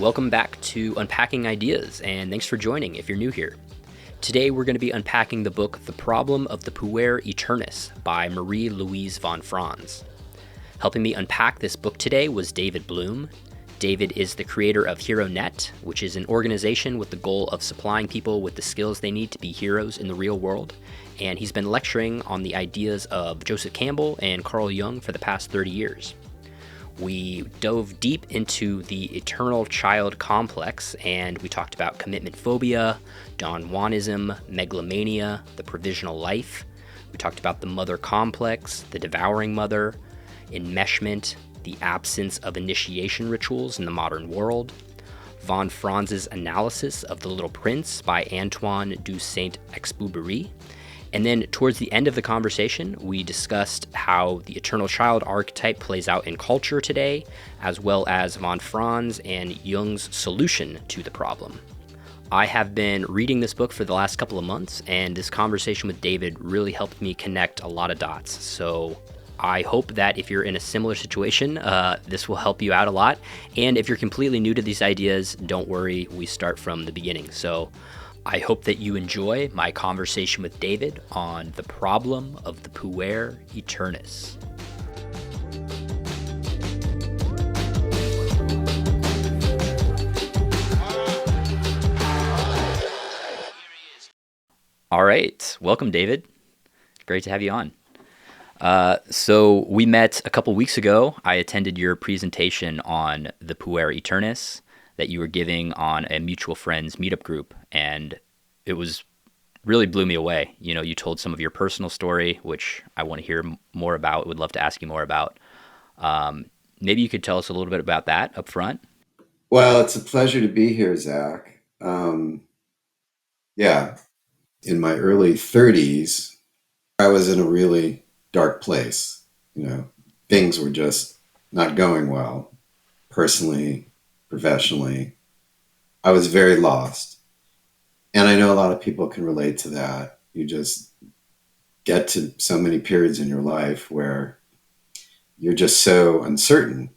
welcome back to Unpacking Ideas, and thanks for joining if you're new here. Today we're going to be unpacking the book The Problem of the Puer Aeternus by Marie-Louise von Franz. Helping me unpack this book today was David Bloome. David is the creator of HeroNet, which is an organization with the goal of supplying people with the skills they need to be heroes in the real world, and he's been lecturing on the ideas of Joseph Campbell and Carl Jung for the past 30 years. We dove deep into the eternal child complex, and we talked about commitmentphobia, Don Juanism, megalomania, the provisional life. We talked about the mother complex, the devouring mother, enmeshment, the absence of initiation rituals in the modern world, von Franz's analysis of The Little Prince by Antoine du Saint-Exupery. And then towards the end of the conversation, we discussed how the eternal child archetype plays out in culture today, as well as von Franz and Jung's solution to the problem. I have been reading this book for the last couple of months, and this conversation with David really helped me connect a lot of dots. So I hope that if you're in a similar situation, this will help you out a lot. And if you're completely new to these ideas, don't worry, we start from the beginning. So I hope that you enjoy my conversation with David on the problem of the Puer Aeternus. All right. Welcome, David. Great to have you on. So we met a couple weeks ago. I attended your presentation on the Puer Aeternus that you were giving on a mutual friends meetup group, and it was really blew me away. You know, you told some of your personal story, which I want to hear more about, would love to ask you more about. Maybe you could tell us a little bit about that up front. Well, it's a pleasure to be here, Zach. Yeah, in my early 30s, I was in a really dark place. You know, things were just not going well, personally, professionally. I was very lost. And I know a lot of people can relate to that. You just get to so many periods in your life where you're just so uncertain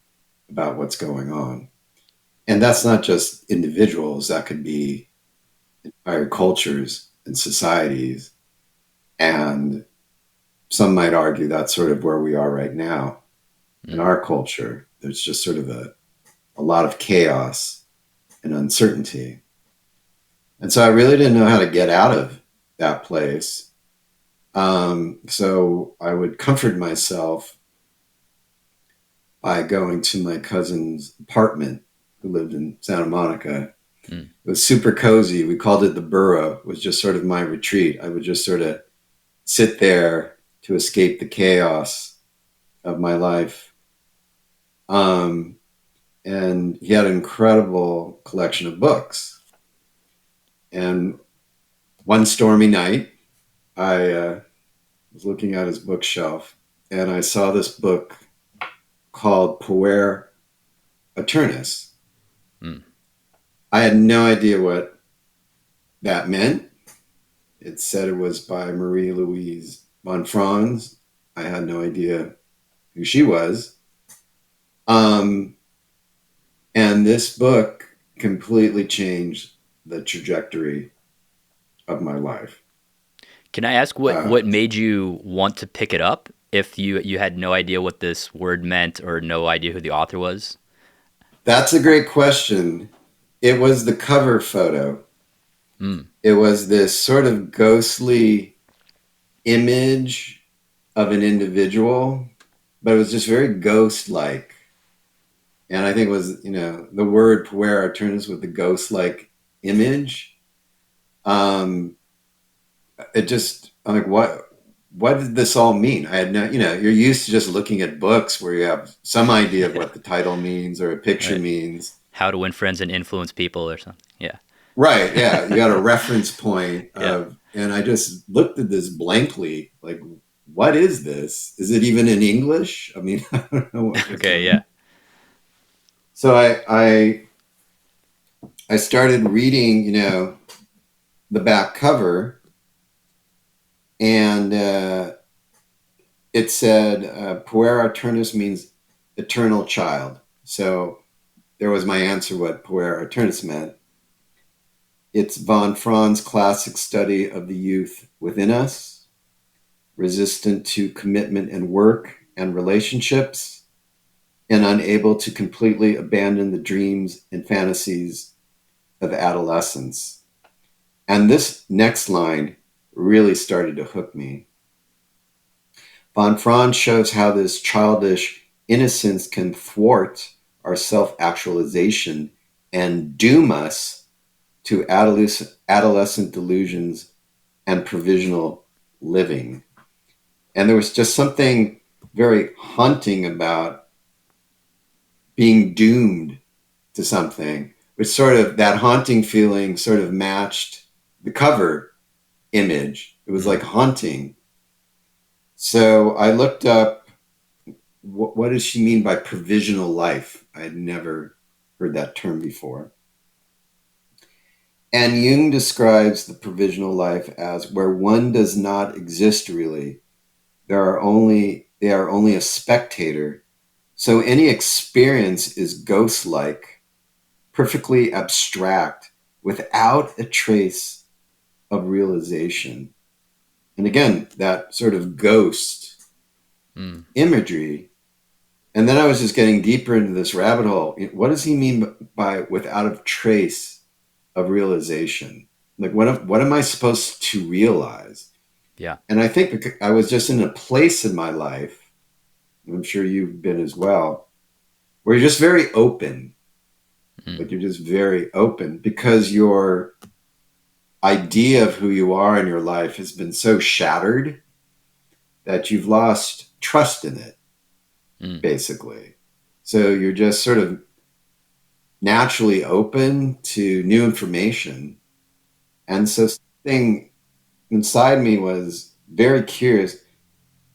about what's going on. And that's not just individuals, that could be entire cultures and societies. And some might argue that's sort of where we are right now in our culture. There's just sort of a lot of chaos and uncertainty. And so I really didn't know how to get out of that place. So I would comfort myself by going to my cousin's apartment, who lived in Santa Monica. It was super cozy. We called it the Burrow. It was just sort of my retreat. I would just sort of sit there to escape the chaos of my life. And he had an incredible collection of books. And one stormy night, I was looking at his bookshelf, and I saw this book called Puer Aeternus. I had no idea what that meant. It said it was by Marie-Louise von Franz. I had no idea who she was. And this book completely changed the trajectory of my life. Can I ask what made you want to pick it up if you had no idea what this word meant or no idea who the author was? That's a great question. It was the cover photo. It was this sort of ghostly image of an individual, but it was just very ghost-like. And I think it was, the word Puer Aeternus with the ghost-like image. I'm like, what did this all mean? I had no, you're used to just looking at books where you have some idea of what the title means or a picture means. How to win friends and influence people or something. Yeah. Right. Yeah. You got a reference point and I just looked at this blankly, like, what is this? Is it even in English? I mean, I don't know. Okay. Yeah. So I started reading, the back cover, and it said Puer Aeternus means eternal child. So there was my answer what Puer Aeternus meant. It's von Franz's classic study of the youth within us, resistant to commitment and work and relationships, and unable to completely abandon the dreams and fantasies of adolescence. And this next line really started to hook me. Von Franz shows how this childish innocence can thwart our self-actualization and doom us to adolescent delusions and provisional living. And there was just something very haunting about being doomed to something, which sort of, that haunting feeling sort of matched the cover image. It was like haunting. So I looked up, what does she mean by provisional life? I had never heard that term before. And Jung describes the provisional life as where one does not exist really. They are only a spectator. So any experience is ghost-like, perfectly abstract, without a trace of realization. And again, that sort of ghost imagery. And then I was just getting deeper into this rabbit hole. What does he mean by without a trace of realization? Like, what am I supposed to realize? Yeah. And I think I was just in a place in my life, I'm sure you've been as well, where you're just very open. Like you're just very open because your idea of who you are in your life has been so shattered that you've lost trust in it, basically. So you're just sort of naturally open to new information. And so something inside me was very curious.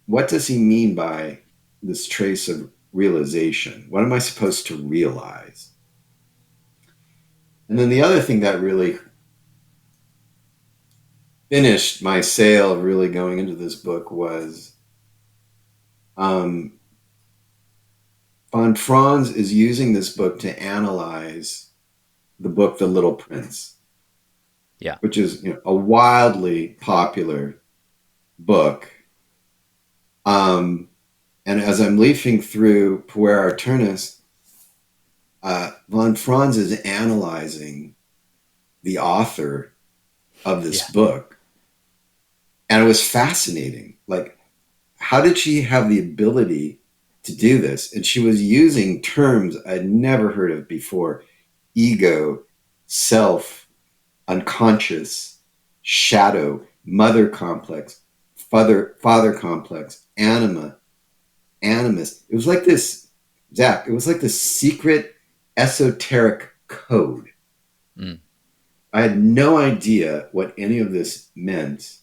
What does he mean by this trace of realization? What am I supposed to realize? And then the other thing that really finished my sail of really going into this book was Von Franz is using this book to analyze the book The Little Prince, which is a wildly popular book. And as I'm leafing through Puer Aeternus, Von Franz is analyzing the author of this book. And it was fascinating. Like, how did she have the ability to do this? And she was using terms I'd never heard of before: ego, self, unconscious, shadow, mother complex, father complex, anima, animus. It was like this, Zach, it was like this secret esoteric code. I had no idea what any of this meant.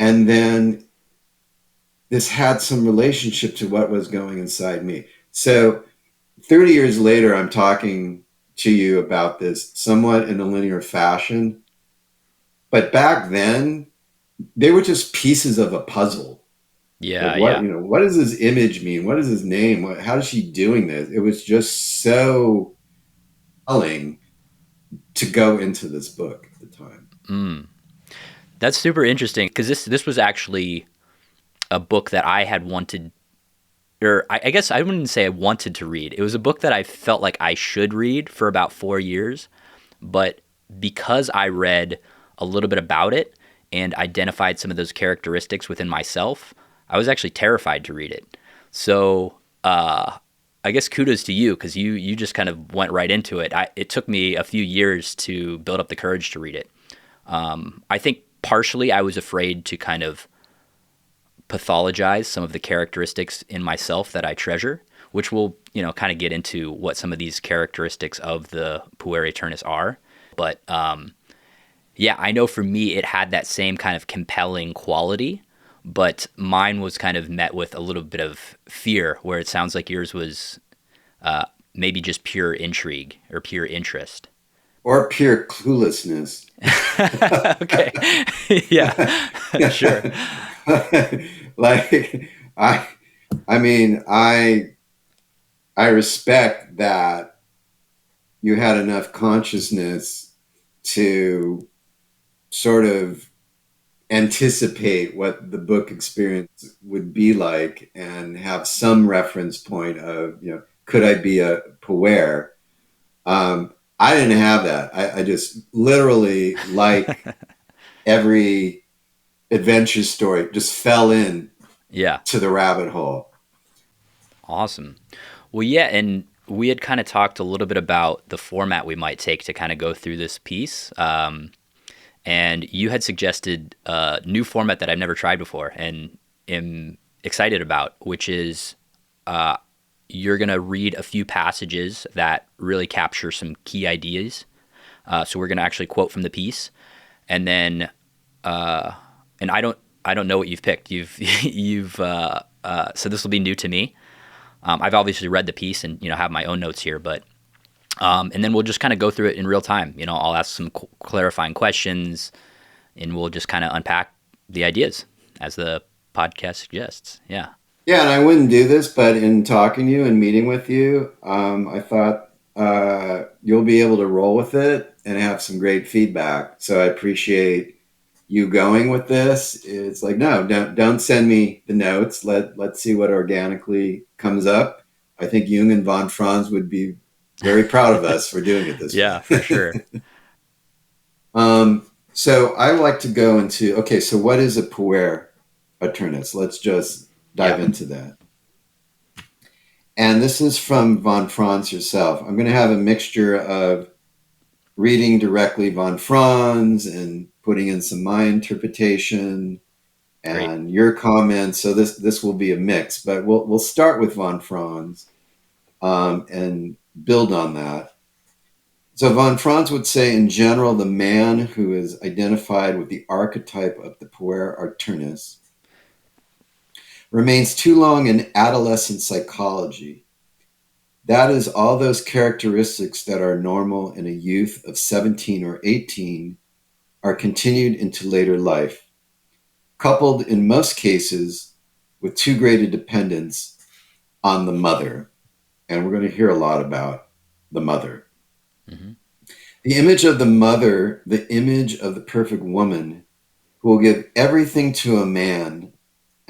And then this had some relationship to what was going inside me. So 30 years later, I'm talking to you about this somewhat in a linear fashion. But back then, they were just pieces of a puzzle. Yeah. Like what does this image mean? What is his name? How is she doing this? It was just so compelling to go into this book at the time. That's super interesting because this was actually a book that I had wanted, or I guess I wouldn't say I wanted to read. It was a book that I felt like I should read for about 4 years, but because I read a little bit about it and identified some of those characteristics within myself, I was actually terrified to read it. So I guess kudos to you because you just kind of went right into it. It took me a few years to build up the courage to read it. I think partially I was afraid to kind of pathologize some of the characteristics in myself that I treasure, which will, kind of get into what some of these characteristics of the Puer Aeternus are. But I know for me it had that same kind of compelling quality, but mine was kind of met with a little bit of fear, where it sounds like yours was maybe just pure intrigue or pure interest. Or pure cluelessness. Okay. Yeah, sure. Like, I I respect that you had enough consciousness to sort of anticipate what the book experience would be like and have some reference point of, could I be a Puer? I didn't have that. I just literally, like every adventure story, just fell in Yeah. to the rabbit hole. Awesome. Well, yeah, and we had kind of talked a little bit about the format we might take to kind of go through this piece. And you had suggested a new format that I've never tried before and am excited about, which is you're going to read a few passages that really capture some key ideas. So we're going to actually quote from the piece, and then and I don't know what you've picked. So this will be new to me. I've obviously read the piece and have my own notes here, but and then we'll just kind of go through it in real time. I'll ask some clarifying questions, and we'll just kind of unpack the ideas as the podcast suggests. Yeah. Yeah, and I wouldn't do this, but in talking to you and meeting with you, I thought you'll be able to roll with it and have some great feedback. So I appreciate you going with this. It's like, no, don't send me the notes. Let's see what organically comes up. I think Jung and von Franz would be very proud of us for doing it this way. Yeah, for sure. So I like to go into, okay, so what is a Puer Aeternus? Let's just dive into that. And this is from von Franz herself. I'm going to have a mixture of reading directly von Franz and putting in some my interpretation and Great. your comments. So this will be a mix, but we'll start with von Franz and build on that. So von Franz would say, in general, the man who is identified with the archetype of the Puer Aeternus remains too long in adolescent psychology. That is, all those characteristics that are normal in a youth of 17 or 18 are continued into later life, coupled in most cases with too great a dependence on the mother. And we're going to hear a lot about the mother. Mm-hmm. The image of the mother, the image of the perfect woman who will give everything to a man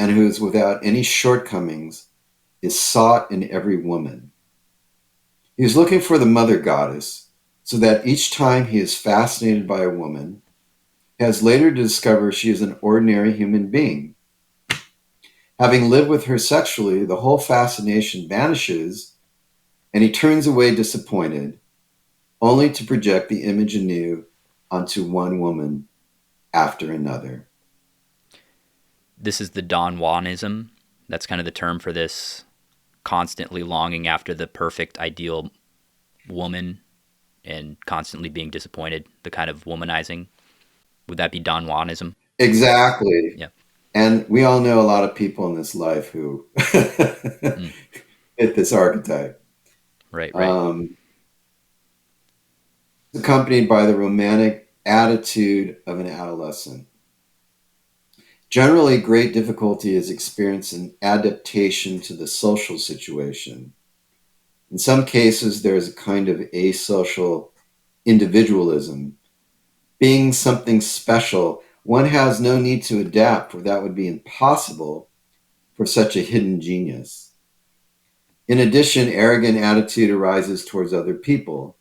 and who is without any shortcomings, is sought in every woman. He is looking for the mother goddess, so that each time he is fascinated by a woman, he has later to discover she is an ordinary human being. Having lived with her sexually, the whole fascination vanishes, and he turns away disappointed, only to project the image anew onto one woman after another. This is the Don Juanism. That's kind of the term for this, constantly longing after the perfect ideal woman and constantly being disappointed, the kind of womanizing. Would that be Don Juanism? Exactly. Yeah. And we all know a lot of people in this life who fit this archetype. Right. Accompanied by the romantic attitude of an adolescent. Generally, great difficulty is experienced in adaptation to the social situation. In some cases, there is a kind of asocial individualism. Being something special, one has no need to adapt, for that would be impossible for such a hidden genius. In addition, arrogant attitude arises towards other people,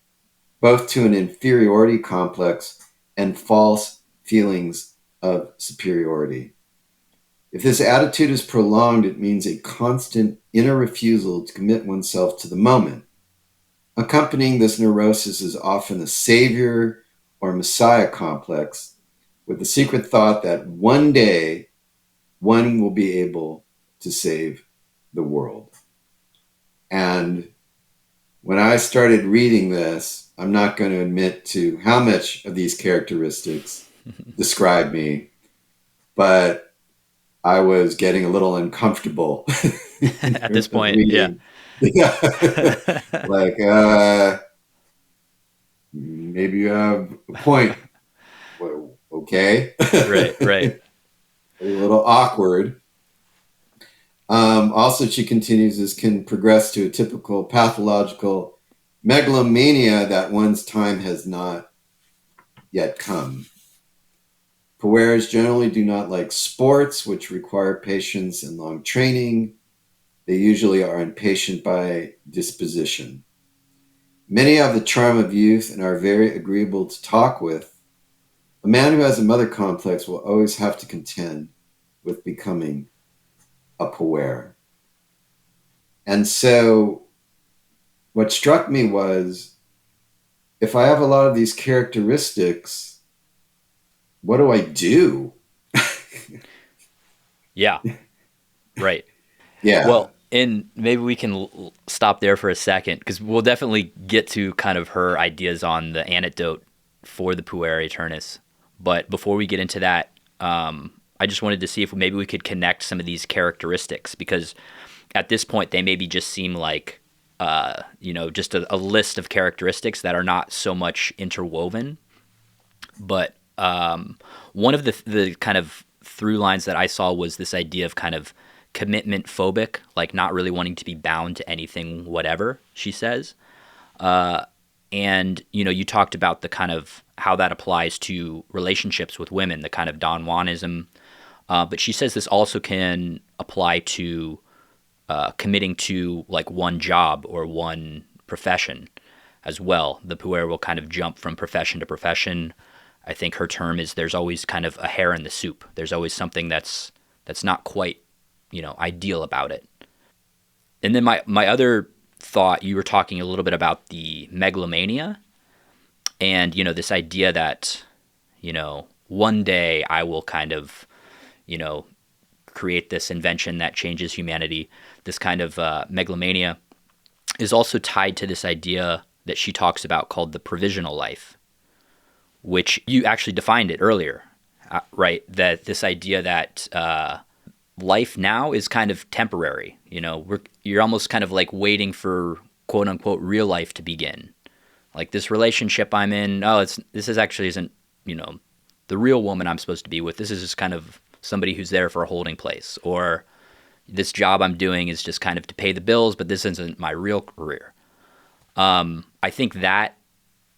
both to an inferiority complex and false feelings of superiority. If this attitude is prolonged, it means a constant inner refusal to commit oneself to the moment. Accompanying this neurosis is often a savior or messiah complex, with the secret thought that one day one will be able to save the world. And when I started reading this, I'm not going to admit to how much of these characteristics describe me, but I was getting a little uncomfortable at this point. Reading. Like, maybe you have a point. Well, okay. Right. A little awkward. Also, she continues, this can progress to a typical pathological megalomania that one's time has not yet come. Puers generally do not like sports, which require patience and long training. They usually are impatient by disposition. Many have the charm of youth and are very agreeable to talk with. A man who has a mother complex will always have to contend with becoming a puer. And so what struck me was, if I have a lot of these characteristics, what do I do? Yeah. Right. Yeah. Well, and maybe we can stop there for a second, because we'll definitely get to kind of her ideas on the antidote for the Puer Aeternus. But before we get into that, I just wanted to see if maybe we could connect some of these characteristics, because at this point they maybe just seem like, just a list of characteristics that are not so much interwoven. But one of the kind of through lines that I saw was this idea of kind of commitment phobic, like not really wanting to be bound to anything, whatever, she says. And, you talked about the kind of how that applies to relationships with women, the kind of Don Juanism. But she says this also can apply to committing to like one job or one profession as well. The puer will kind of jump from profession to profession. I think her term is, there's always kind of a hair in the soup. There's always something that's not quite, ideal about it. And then my other thought, you were talking a little bit about the megalomania, and this idea that one day I will kind of create this invention that changes humanity. This kind of megalomania is also tied to this idea that she talks about called the provisional life, which you actually defined it earlier, right? That this idea that life now is kind of temporary. You're almost kind of like waiting for quote unquote real life to begin. Like this relationship I'm in, this isn't the real woman I'm supposed to be with. This is just kind of somebody who's there for a holding place. Or this job I'm doing is just kind of to pay the bills, but this isn't my real career. I think that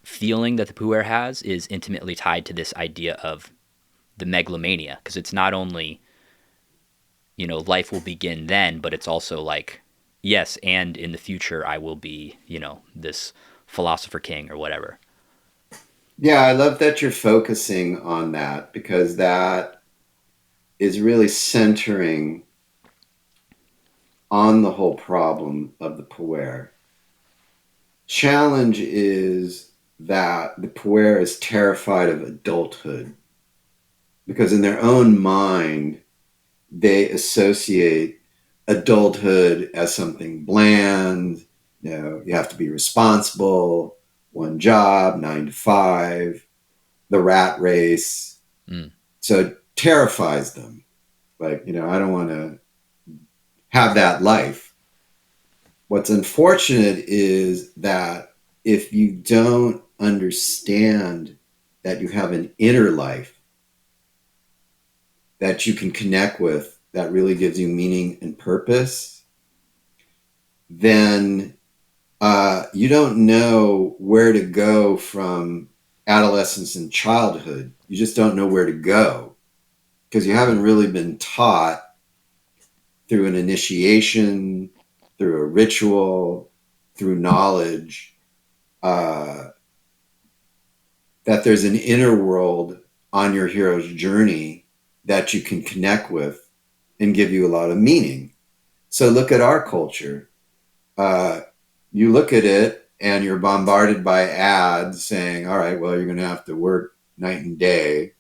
feeling that the puer has is intimately tied to this idea of the megalomania, because it's not only life will begin then, but it's also like, yes, and in the future I will be this philosopher king or whatever. Yeah, I love that you're focusing on that, because that is really centering on the whole problem of the puer. Challenge is that the puer is terrified of adulthood, because in their own mind they associate adulthood as something bland. You have to be responsible, one job, 9 to 5, the rat race. So it terrifies them. Like, I don't want to have that life. What's unfortunate is that if you don't understand that you have an inner life that you can connect with, that really gives you meaning and purpose, then you don't know where to go from adolescence and childhood. You just don't know where to go, because you haven't really been taught through an initiation, through a ritual, through knowledge, that there's an inner world on your hero's journey that you can connect with and give you a lot of meaning. So look at our culture. You look at it and you're bombarded by ads saying, all right, well, you're going to have to work night and day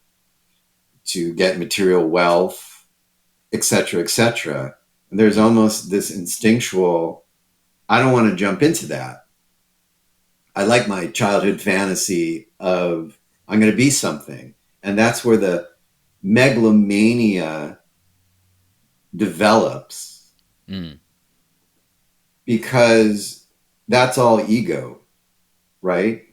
to get material wealth, et cetera, et cetera. And there's almost this instinctual, I don't want to jump into that. I like my childhood fantasy of I'm going to be something. And that's where the megalomania develops, because that's all ego, right?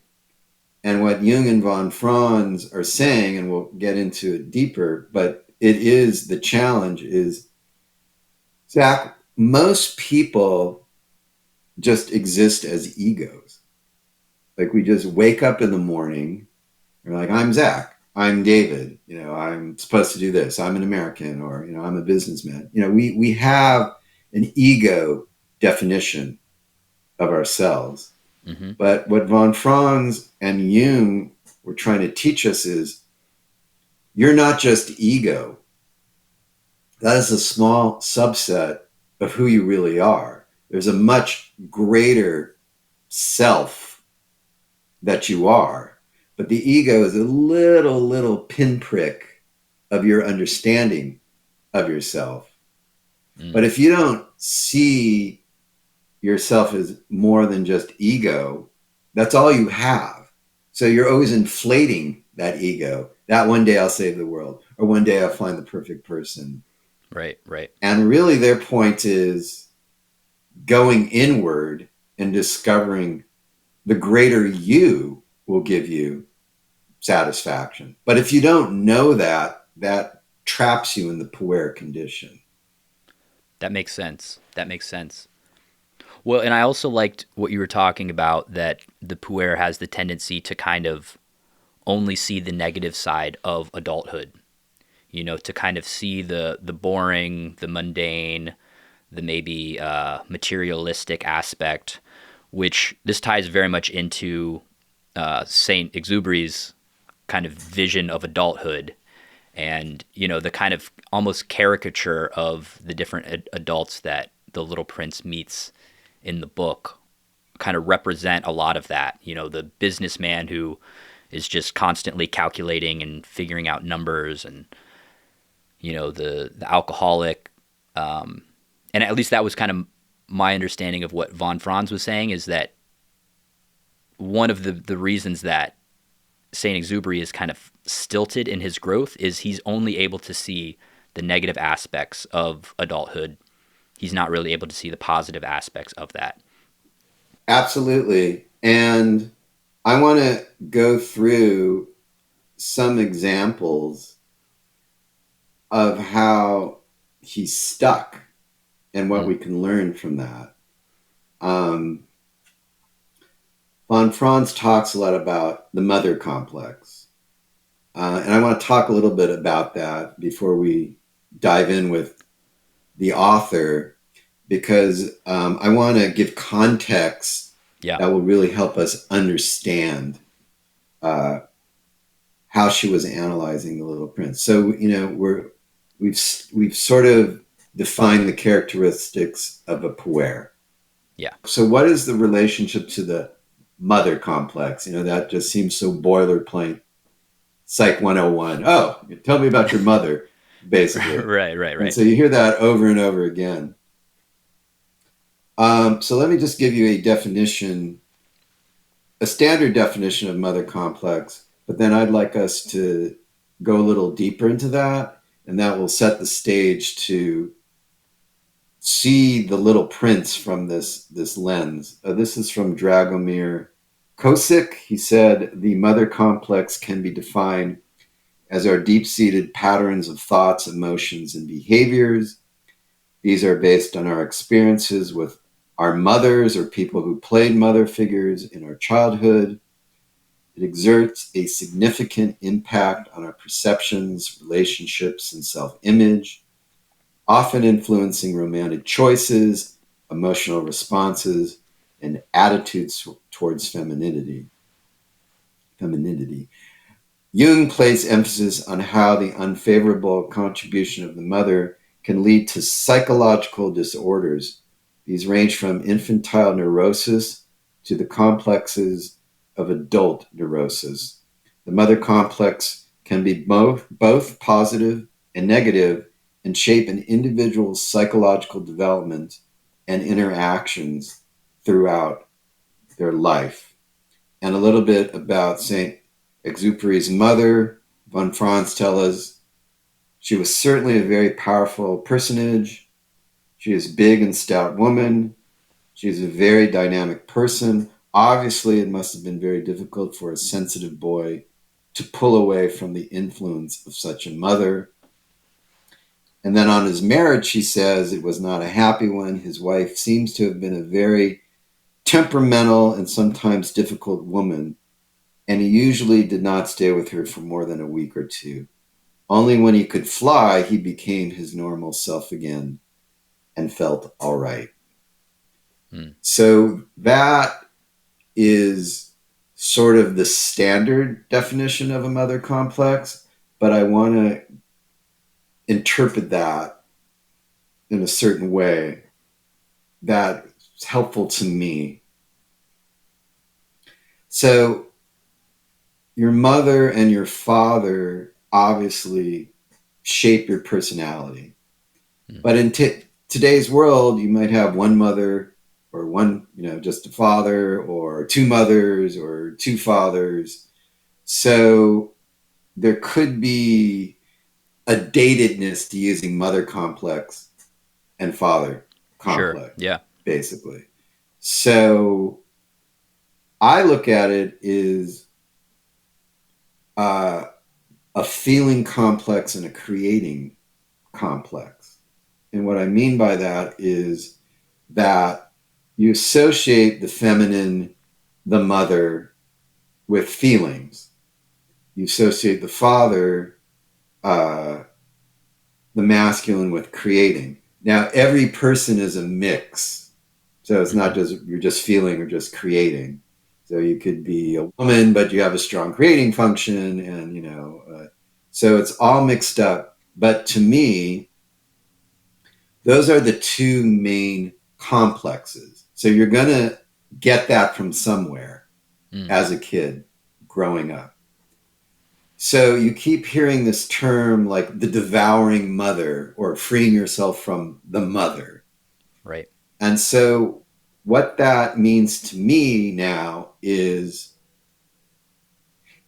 And what Jung and von Franz are saying, and we'll get into it deeper, but it is the challenge is Zach, most people just exist as egos. Like we just wake up in the morning, and we're like, I'm Zach, I'm David, I'm supposed to do this, I'm an American, or I'm a businessman. We have an ego definition of ourselves. Mm-hmm. But what von Franz and Jung were trying to teach us is you're not just ego. That is a small subset of who you really are. There's a much greater self that you are. But the ego is a little pinprick of your understanding of yourself. Mm. But if you don't see yourself as more than just ego, that's all you have. So you're always inflating that ego. That one day I'll save the world, or one day I'll find the perfect person. Right. And really their point is going inward and discovering the greater you will give you satisfaction. But if you don't know that, that traps you in the puer condition. That makes sense. Well, and I also liked what you were talking about, that the puer has the tendency to kind of only see the negative side of adulthood. To kind of see the boring, the mundane, the maybe materialistic aspect, which this ties very much into Saint-Exupery's kind of vision of adulthood, and the kind of almost caricature of the different adults that the Little Prince meets in the book kind of represent a lot of that. The businessman who is just constantly calculating and figuring out numbers, and the alcoholic, and at least that was kind of my understanding of what von Franz was saying, is that one of the reasons that Saint-Exupery is kind of stilted in his growth is he's only able to see the negative aspects of adulthood. He's not really able to see the positive aspects of that. Absolutely. And I want to go through some examples of how he's stuck and what we can learn from that. Von Franz talks a lot about the mother complex. And I want to talk a little bit about that before we dive in with the author, because I want to give context that will really help us understand how she was analyzing the Little Prince. So, we've sort of defined the characteristics of a puer. Yeah. So what is the relationship to the mother complex? That just seems so boilerplate. Psych 101. Oh, tell me about your mother, basically. Right. And so you hear that over and over again. So let me just give you a definition, a standard definition of mother complex, but then I'd like us to go a little deeper into that, and that will set the stage to see the Little Prince from this lens. This is from Dragomir Kosick. He said, the mother complex can be defined as our deep-seated patterns of thoughts, emotions, and behaviors. These are based on our experiences with our mothers or people who played mother figures in our childhood. It exerts a significant impact on our perceptions, relationships, and self-image, often influencing romantic choices, emotional responses, and attitudes towards femininity. Jung placed emphasis on how the unfavorable contribution of the mother can lead to psychological disorders. These range from infantile neurosis to the complexes of adult neurosis. The mother complex can be both positive and negative, and shape an individual's psychological development and interactions throughout their life. And a little bit about Saint-Exupery's mother. Von Franz tells us she was certainly a very powerful personage. She is a big and stout woman. She is a very dynamic person. Obviously, it must have been very difficult for a sensitive boy to pull away from the influence of such a mother. And then on his marriage, she says it was not a happy one. His wife seems to have been a very temperamental and sometimes difficult woman, and he usually did not stay with her for more than a week or two. Only when he could fly, he became his normal self again and felt all right. So that is sort of the standard definition of a mother complex, but I want to interpret that in a certain way that's helpful to me. So your mother and your father obviously shape your personality. But in today's world, you might have one mother or one, just a father, or two mothers or two fathers. So there could be a datedness to using mother complex and father complex. Sure. Yeah. Basically. So I look at it as a feeling complex and a creating complex. And what I mean by that is that you associate the feminine, the mother, with feelings. You associate the father, the masculine, with creating. Now, every person is a mix. So it's not just you're just feeling or just creating. So you could be a woman, but you have a strong creating function, and so it's all mixed up. But to me, those are the two main complexes. So you're going to get that from somewhere as a kid growing up. So you keep hearing this term like the devouring mother or freeing yourself from the mother. Right. And so what that means to me now is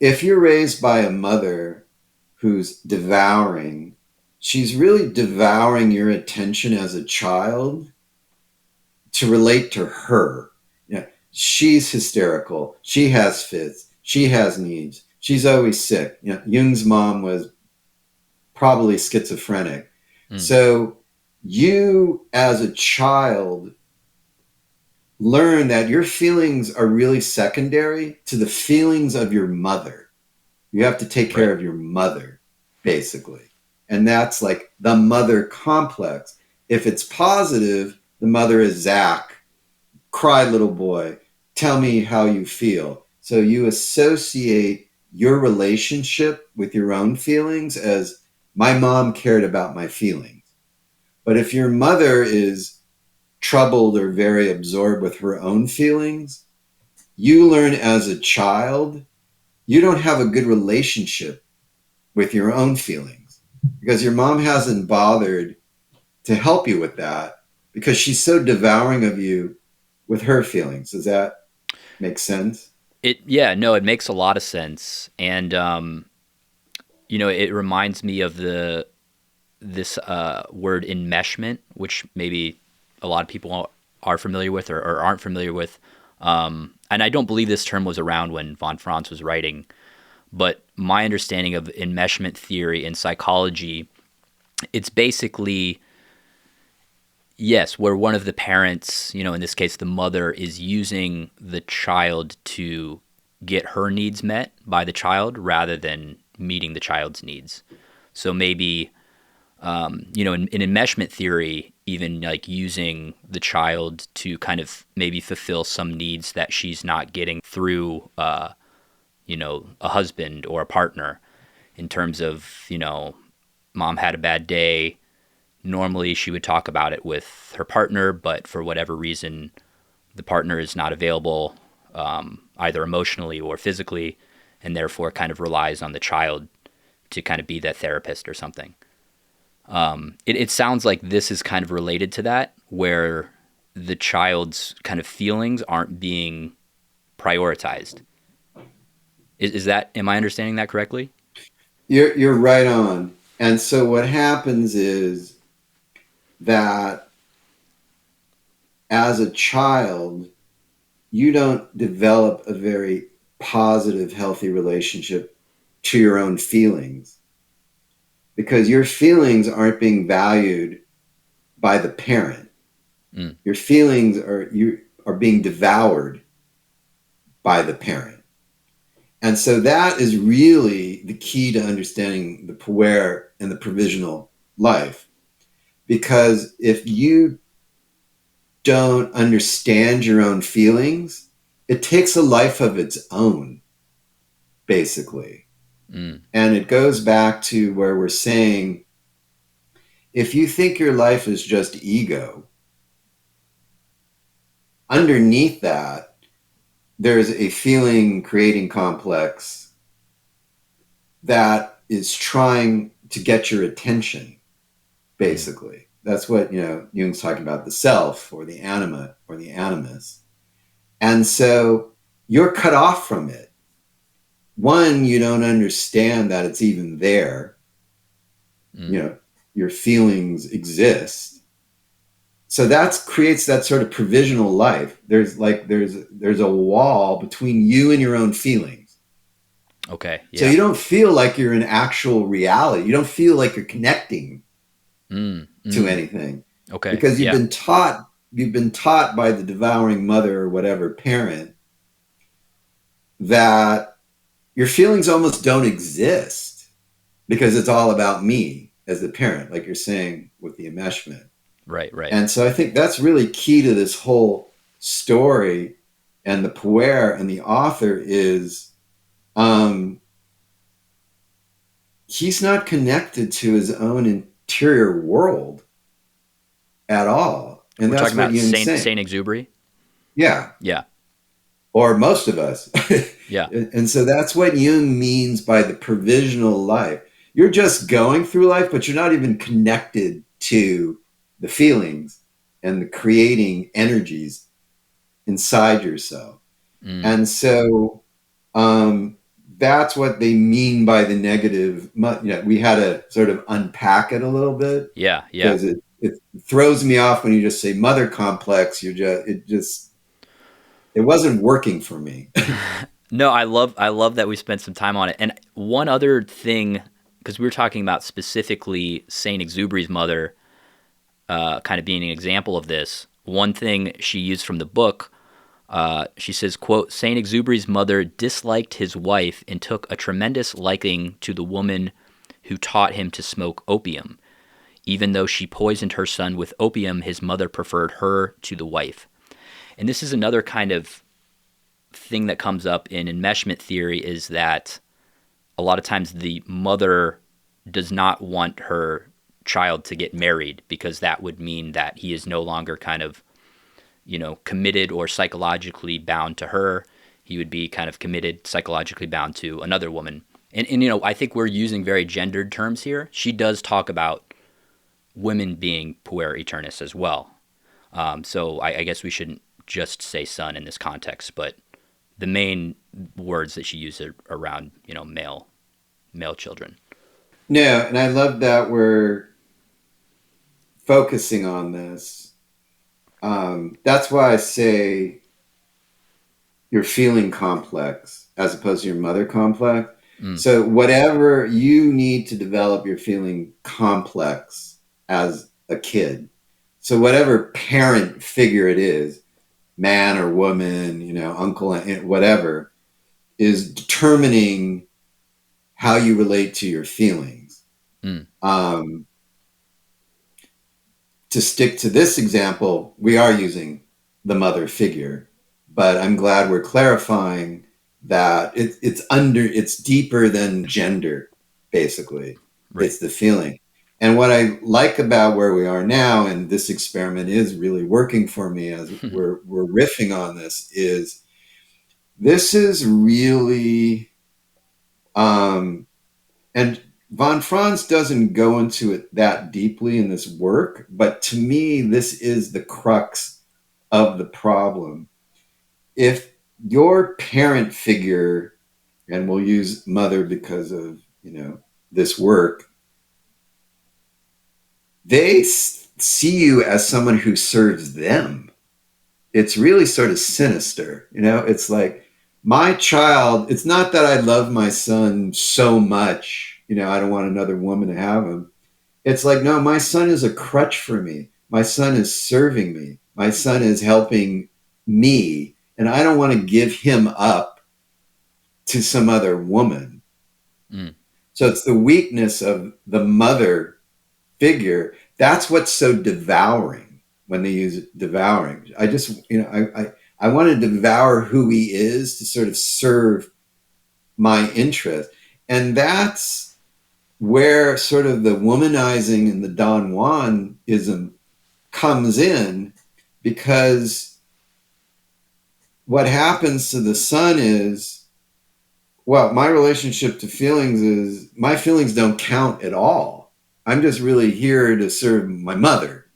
if you're raised by a mother who's devouring, she's really devouring your attention as a child to relate to her. She's hysterical. She has fits. She has needs. She's always sick. Jung's mom was probably schizophrenic. So you as a child learn that your feelings are really secondary to the feelings of your mother. You have to take care of your mother, basically. And that's like the mother complex. If it's positive, the mother is Zach. Cry, little boy. Tell me how you feel. So you associate your relationship with your own feelings as my mom cared about my feelings. But if your mother is troubled or very absorbed with her own feelings, you learn as a child, you don't have a good relationship with your own feelings because your mom hasn't bothered to help you with that because she's so devouring of you with her feelings. Does that make sense? It makes a lot of sense. And, it reminds me of this word enmeshment, which maybe a lot of people are familiar with or aren't familiar with. And I don't believe this term was around when von Franz was writing, but my understanding of enmeshment theory in psychology, it's basically, yes, where one of the parents, in this case, the mother, is using the child to get her needs met by the child rather than meeting the child's needs. So maybe, in enmeshment theory, even like using the child to kind of maybe fulfill some needs that she's not getting through, a husband or a partner, in terms of, mom had a bad day. Normally she would talk about it with her partner, but for whatever reason, the partner is not available, either emotionally or physically, and therefore kind of relies on the child to kind of be that therapist or something. It sounds like this is kind of related to that, where the child's kind of feelings aren't being prioritized. Am I understanding that correctly? You're right on. And so what happens is that as a child, you don't develop a very positive, healthy relationship to your own feelings. because your feelings aren't being valued by the parent. Your feelings are being devoured by the parent. And so that is really the key to understanding the puer and the provisional life. Because if you don't understand your own feelings, it takes a life of its own, basically. And it goes back to where we're saying, if you think your life is just ego, underneath that, there's a feeling creating complex that is trying to get your attention, basically. That's what, Jung's talking about, the self or the anima or the animus. And so you're cut off from it. One, you don't understand that it's even there. Your feelings exist. So that creates that sort of provisional life. There's a wall between you and your own feelings. Okay. Yeah. So you don't feel like you're in actual reality. You don't feel like you're connecting to anything. Okay. Because you've been taught by the devouring mother or whatever parent that your feelings almost don't exist because it's all about me as the parent, like you're saying with the enmeshment. Right. And so I think that's really key to this whole story. And the puer and the author is, he's not connected to his own interior world at all. And we're that's talking what about Saint-Exupery? Yeah. Yeah. Or most of us. Yeah. And so that's what Jung means by the provisional life. You're just going through life, but you're not even connected to the feelings and the creating energies inside yourself. And so that's what they mean by the negative. We had to sort of unpack it a little bit. Yeah. Because it throws me off when you just say mother complex. It wasn't working for me. No, I love that we spent some time on it. And one other thing, because we were talking about specifically Saint-Exupery's mother kind of being an example of this. One thing she used from the book, she says, quote, Saint-Exupery's mother disliked his wife and took a tremendous liking to the woman who taught him to smoke opium. Even though she poisoned her son with opium, his mother preferred her to the wife. And this is another kind of thing that comes up in enmeshment theory, is that a lot of times the mother does not want her child to get married because that would mean that he is no longer kind of, committed or psychologically bound to her. He would be kind of committed, psychologically bound to another woman. And I think we're using very gendered terms here. She does talk about women being puer Aeternus as well. So I guess we shouldn't just say son in this context, but the main words that she used are around, male children. No, and I love that we're focusing on this. That's why I say you're feeling complex as opposed to your mother complex. So whatever you need to develop, you're feeling complex as a kid. So whatever parent figure it is, man or woman, uncle, whatever, is determining how you relate to your feelings. To stick to this example, we are using the mother figure, but I'm glad we're clarifying that it's deeper than gender, basically. Right. It's the feeling. And what I like about where we are now, and this experiment is really working for me as we're riffing on this, is really, and von Franz doesn't go into it that deeply in this work, but to me, this is the crux of the problem. If your parent figure, and we'll use mother because of, this work, they see you as someone who serves them. It's really sort of sinister. It's like, my child, it's not that I love my son so much I don't want another woman to have him. It's like, no, my son is a crutch for me. My son is serving me. My son is helping me. And I don't want to give him up to some other woman. Mm. So it's the weakness of the mother figure. That's what's so devouring when they use devouring. I just, I want to devour who he is to sort of serve my interest. And that's where sort of the womanizing and the Don Juanism comes in, because what happens to the son is, well, my relationship to feelings is, my feelings don't count at all. I'm just really here to serve my mother.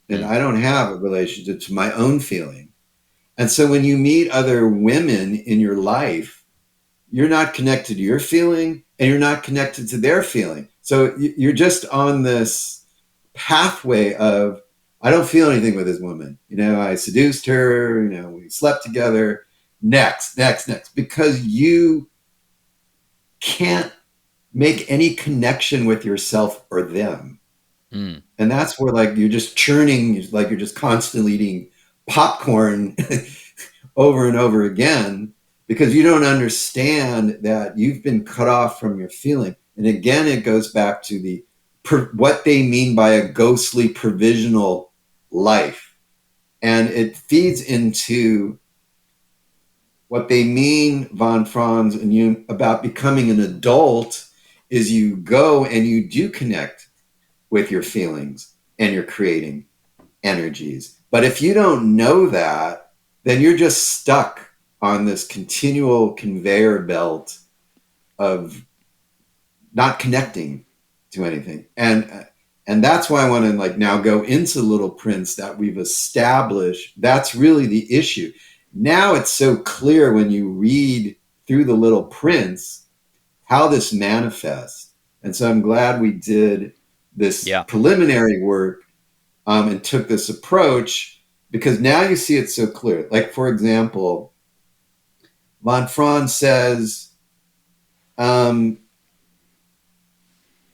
And I don't have a relationship to my own feeling. And so when you meet other women in your life, you're not connected to your feeling and you're not connected to their feeling. So you're just on this pathway of, I don't feel anything with this woman. I seduced her, we slept together. Next, because you can't make any connection with yourself or them. Mm. And that's where like you're just churning, like you're just constantly eating popcorn over and over again, because you don't understand that you've been cut off from your feeling. And again, it goes back to what they mean by a ghostly provisional life. And it feeds into what they mean, von Franz and Jung, about becoming an adult, is you go and you do connect with your feelings and you're creating energies. But if you don't know that, then you're just stuck on this continual conveyor belt of not connecting to anything. And that's why I want to like now go into Little Prince, that we've established that's really the issue. Now it's so clear when you read through the Little Prince how this manifests. And so I'm glad we did this preliminary work and took this approach, because now you see it so clear. Like, for example, von Franz says,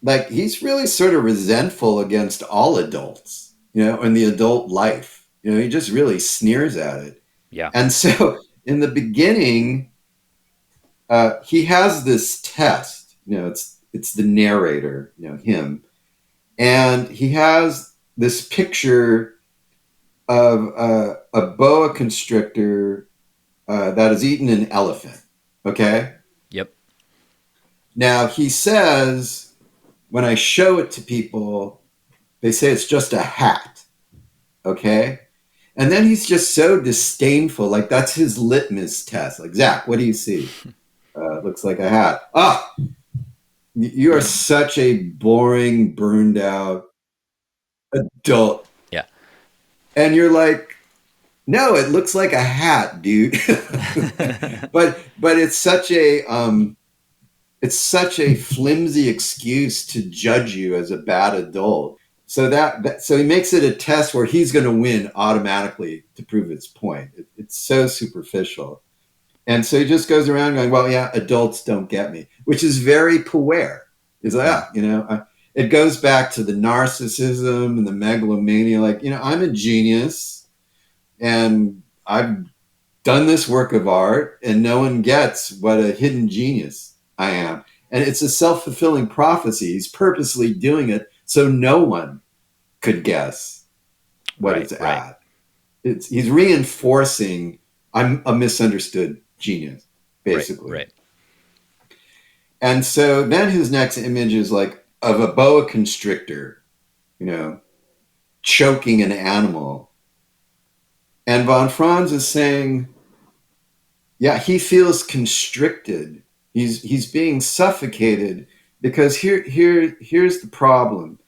like, he's really sort of resentful against all adults, in the adult life. He just really sneers at it. Yeah. And so in the beginning, he has this test, it's the narrator, him. And he has this picture of a boa constrictor that has eaten an elephant. Okay. Yep. Now he says, when I show it to people, they say it's just a hat. Okay. And then he's just so disdainful. Like, that's his litmus test. Like, Zach, what do you see? Looks like a hat. Ah, you are such a boring, burned out adult. Yeah. And you're like, no, it looks like a hat, dude. but it's such a flimsy excuse to judge you as a bad adult. So so he makes it a test where he's going to win automatically to prove its point. It's so superficial. And so he just goes around going, well, yeah, adults don't get me, which is very Puer. He's like, it goes back to the narcissism and the megalomania. Like, I'm a genius and I've done this work of art and no one gets what a hidden genius I am. And it's a self-fulfilling prophecy. He's purposely doing it so no one could guess what it's at. He's reinforcing I'm a misunderstood genius, basically. Right. And so then his next image is like of a boa constrictor, choking an animal. And von Franz is saying, yeah, he feels constricted. He's being suffocated, because here's the problem.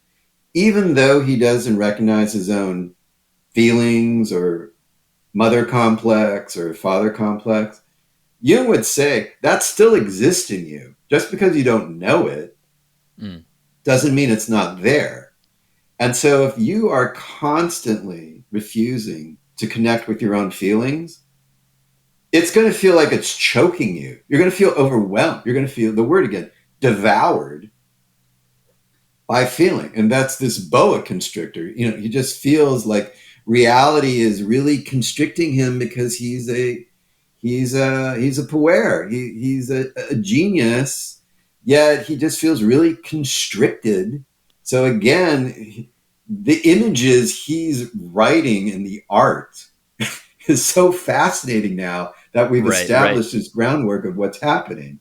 Even though he doesn't recognize his own feelings or mother complex or father complex, Jung would say that still exists in you. Just because you don't know it doesn't mean it's not there. And so if you are constantly refusing to connect with your own feelings, it's going to feel like it's choking you. You're going to feel overwhelmed. You're going to feel, the word again, devoured. by feeling. And that's this boa constrictor. He just feels like reality is really constricting him because he's a puer. He's a genius, yet he just feels really constricted. So again, the images he's writing in the art is so fascinating now that we've established this groundwork of what's happening.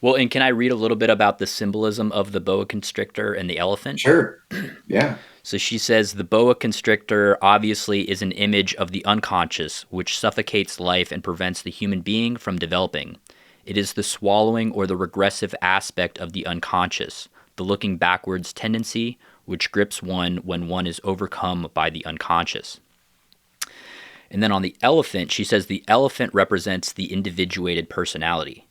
Well, and can I read a little bit about the symbolism of the boa constrictor and the elephant? Sure. Yeah. So she says the boa constrictor obviously is an image of the unconscious, which suffocates life and prevents the human being from developing. It is the swallowing or the regressive aspect of the unconscious, the looking backwards tendency, which grips one when one is overcome by the unconscious. And then on the elephant, she says the elephant represents the individuated personality.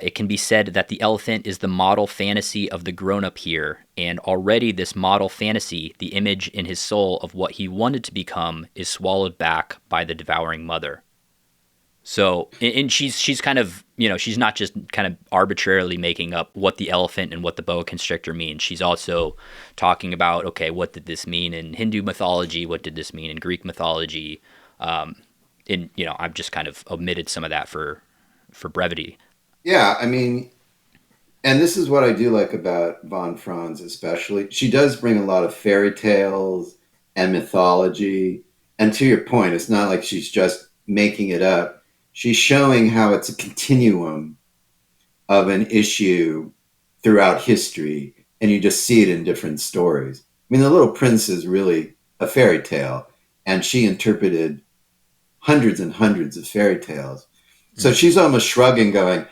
It can be said that the elephant is the model fantasy of the grown-up here, and already this model fantasy, the image in his soul of what he wanted to become, is swallowed back by the devouring mother. So, and she's kind of, she's not just kind of arbitrarily making up what the elephant and what the boa constrictor means. She's also talking about, okay, what did this mean in Hindu mythology? What did this mean in Greek mythology? I've just kind of omitted some of that for brevity. Yeah, I mean, and this is what I do like about von Franz especially. She does bring a lot of fairy tales and mythology. And to your point, it's not like she's just making it up. She's showing how it's a continuum of an issue throughout history, and you just see it in different stories. I mean, The Little Prince is really a fairy tale, and she interpreted hundreds and hundreds of fairy tales. So she's almost shrugging, going,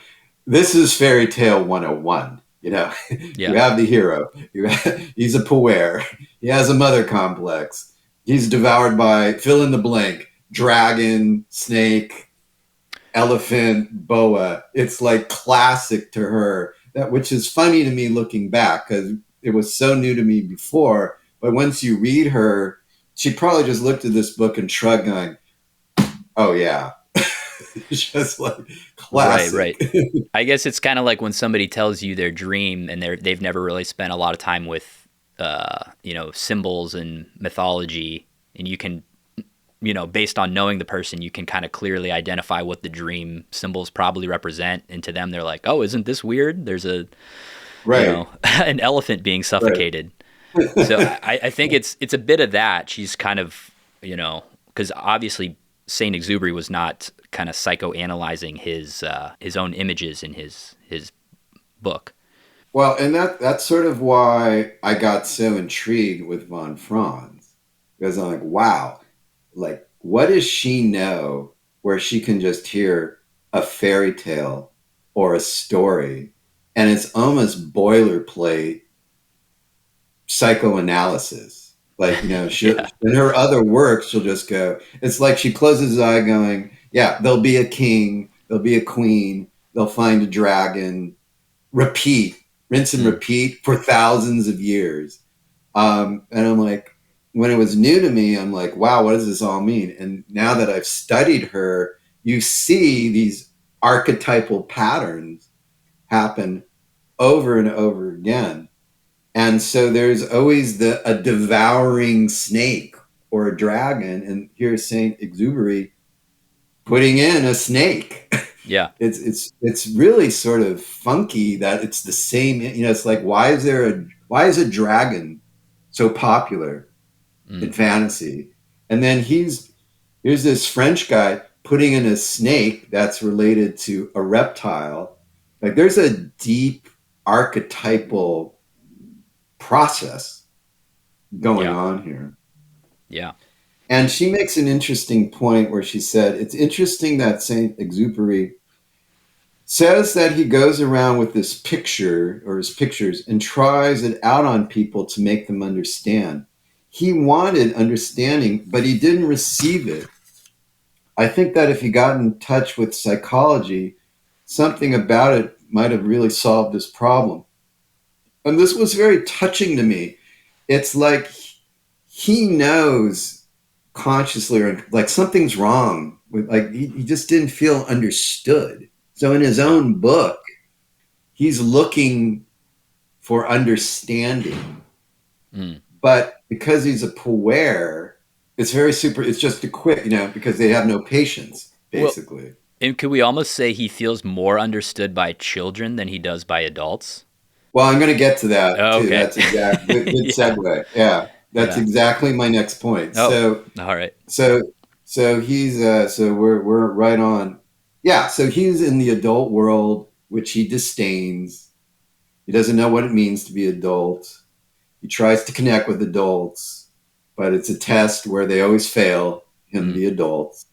this is fairy tale 101. Yeah. You have the hero. He's a puer. He has a mother complex. He's devoured by fill in the blank, dragon, snake, elephant, boa. It's like classic to her, which is funny to me looking back because it was so new to me before. But once you read her, she probably just looked at this book and shrugged, going, oh, yeah. Just like classic. Right. I guess it's kind of like when somebody tells you their dream and they've never really spent a lot of time with, symbols and mythology, and you can, based on knowing the person, you can kind of clearly identify what the dream symbols probably represent. And to them, they're like, oh, isn't this weird? There's an elephant being suffocated. Right. So I think it's a bit of that. She's kind of, because obviously Saint-Exupery was not kind of psychoanalyzing his own images in his book. Well, and that's sort of why I got so intrigued with von Franz, because I'm like, wow, like what does she know where she can just hear a fairy tale or a story and it's almost boilerplate psychoanalysis. Like, she'll, in her other work, she'll just go, it's like she closes her eye going, yeah, there'll be a king, there'll be a queen, they'll find a dragon, repeat, rinse and repeat for thousands of years. And I'm like, when it was new to me, I'm like, wow, what does this all mean? And now that I've studied her, you see these archetypal patterns happen over and over again. And so there's always a devouring snake or a dragon. And here's Saint-Exupery putting in a snake. Yeah. It's really sort of funky that it's the same, it's like, why is a dragon so popular in fantasy? And then here's this French guy putting in a snake that's related to a reptile. Like there's a deep archetypal process going on here. Yeah. And she makes an interesting point where she said, it's interesting that Saint-Exupery says that he goes around with this picture or his pictures and tries it out on people to make them understand. He wanted understanding, but he didn't receive it. I think that if he got in touch with psychology, something about it might have really solved this problem. And this was very touching to me. It's like he knows consciously, or like something's wrong with, like he just didn't feel understood. So in his own book, he's looking for understanding. Mm. But because he's a puer, it's just a quick, because they have no patience, basically. Well, and could we almost say he feels more understood by children than he does by adults? Well, I'm going to get to that Oh, too. okay. That's good Yeah. segue. Yeah, that's Yeah. exactly my next point. Oh, So, all right. so, so he's so we're right on. Yeah, so he's in the adult world, which he disdains. He doesn't know what it means to be adult. He tries to connect with adults, but it's a test where they always fail him, the adults.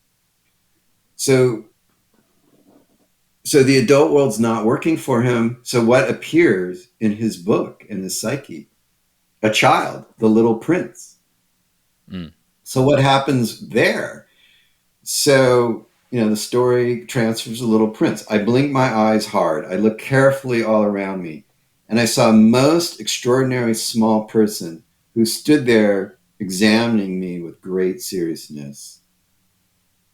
So the adult world's not working for him. So what appears in his book, in his psyche? A child, the little prince. Mm. So what happens there? So, the story transfers the little prince. I blinked my eyes hard. I looked carefully all around me, and I saw a most extraordinary small person who stood there examining me with great seriousness.